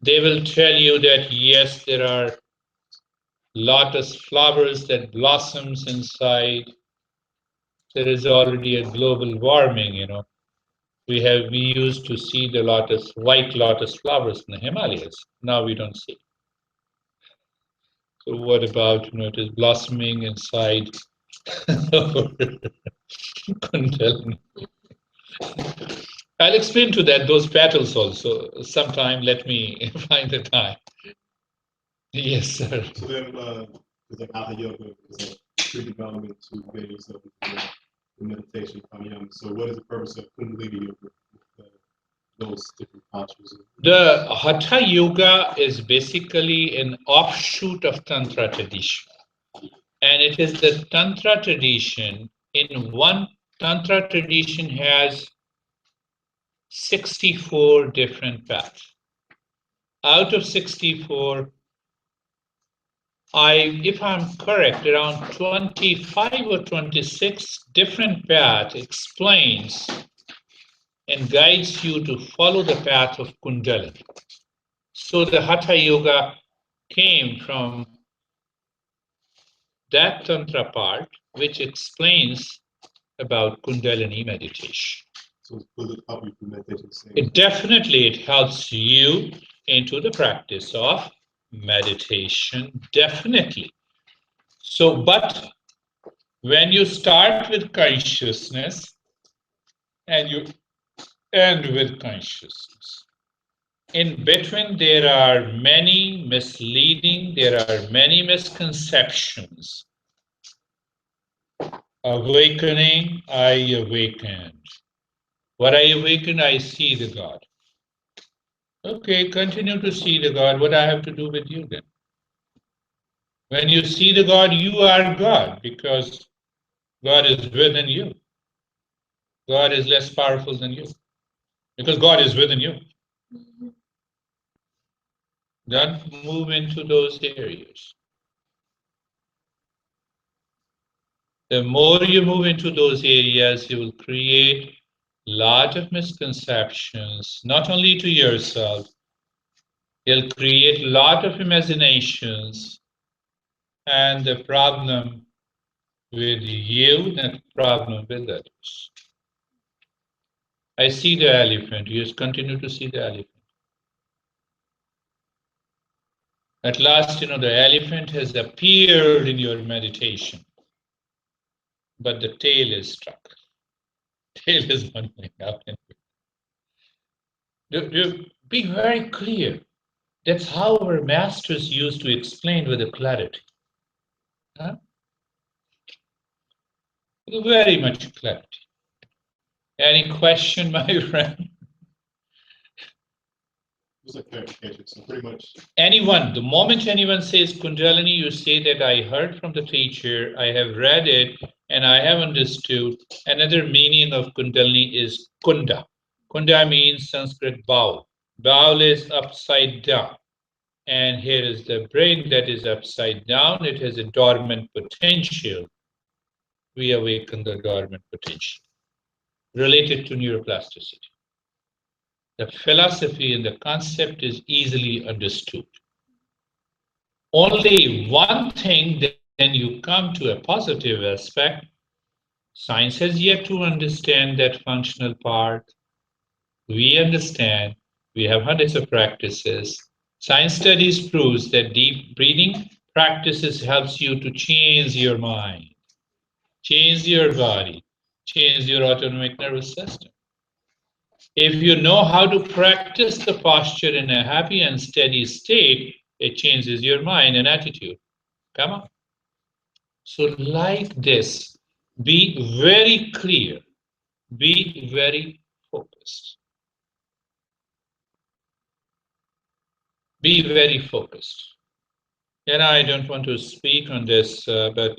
They will tell you that yes, there are lotus flowers that blossoms inside. There is already a global warming, We used to see the white lotus flowers in the Himalayas. Now we don't see. So what about, it is blossoming inside Kundalini. I'll explain to that those petals also. Sometime let me find the time. Yes, sir. So then, it's like Hatha Yoga is like pre-development to ways of the meditation from young. So what is the purpose of Kundalini Yoga with those different postures? The Hatha Yoga is basically an offshoot of Tantra tradition. And it is the Tantra tradition. In one Tantra tradition has 64 different paths. Out of 64, if I'm correct, around 25 or 26 different paths explains and guides you to follow the path of Kundalini. So the Hatha Yoga came from that Tantra part, which explains about Kundalini meditation. So will it help you for meditation? It helps you into the practice of meditation, definitely. So, but when you start with consciousness and you end with consciousness, in between there are many misconceptions. Awakening, I awakened. What I awaken, I see the God. Okay, continue to see the God. What I have to do with you then? When you see the God, you are God because God is within you. God is less powerful than you because God is within you. Don't move into those areas. The more you move into those areas, you will create a lot of misconceptions, not only to yourself, you'll create a lot of imaginations, and the problem with you, not problem with others. I see the elephant, you just continue to see the elephant. At last, the elephant has appeared in your meditation, but the tail is stuck. Tail is wandering out. Be very clear. That's how our masters used to explain with the clarity. Huh? Very much clarity. Any question, my friend? Just a clarification. So pretty much. Anyone, the moment anyone says Kundalini, you say that I heard from the teacher, I have read it, and I have understood. Another meaning of Kundalini is Kunda. Kunda means Sanskrit bowl. Bowl is upside down. And here is the brain that is upside down. It has a dormant potential. We awaken the dormant potential related to neuroplasticity. The philosophy and the concept is easily understood. Only one thing, then you come to a positive aspect. Science has yet to understand that functional part. We understand. We have hundreds of practices. Science studies proves that deep breathing practices helps you to change your mind, change your body, change your autonomic nervous system. If you know how to practice the posture in a happy and steady state, it changes your mind and attitude. Come on. So like this, be very clear, be very focused. Be very focused. And I don't want to speak on this, but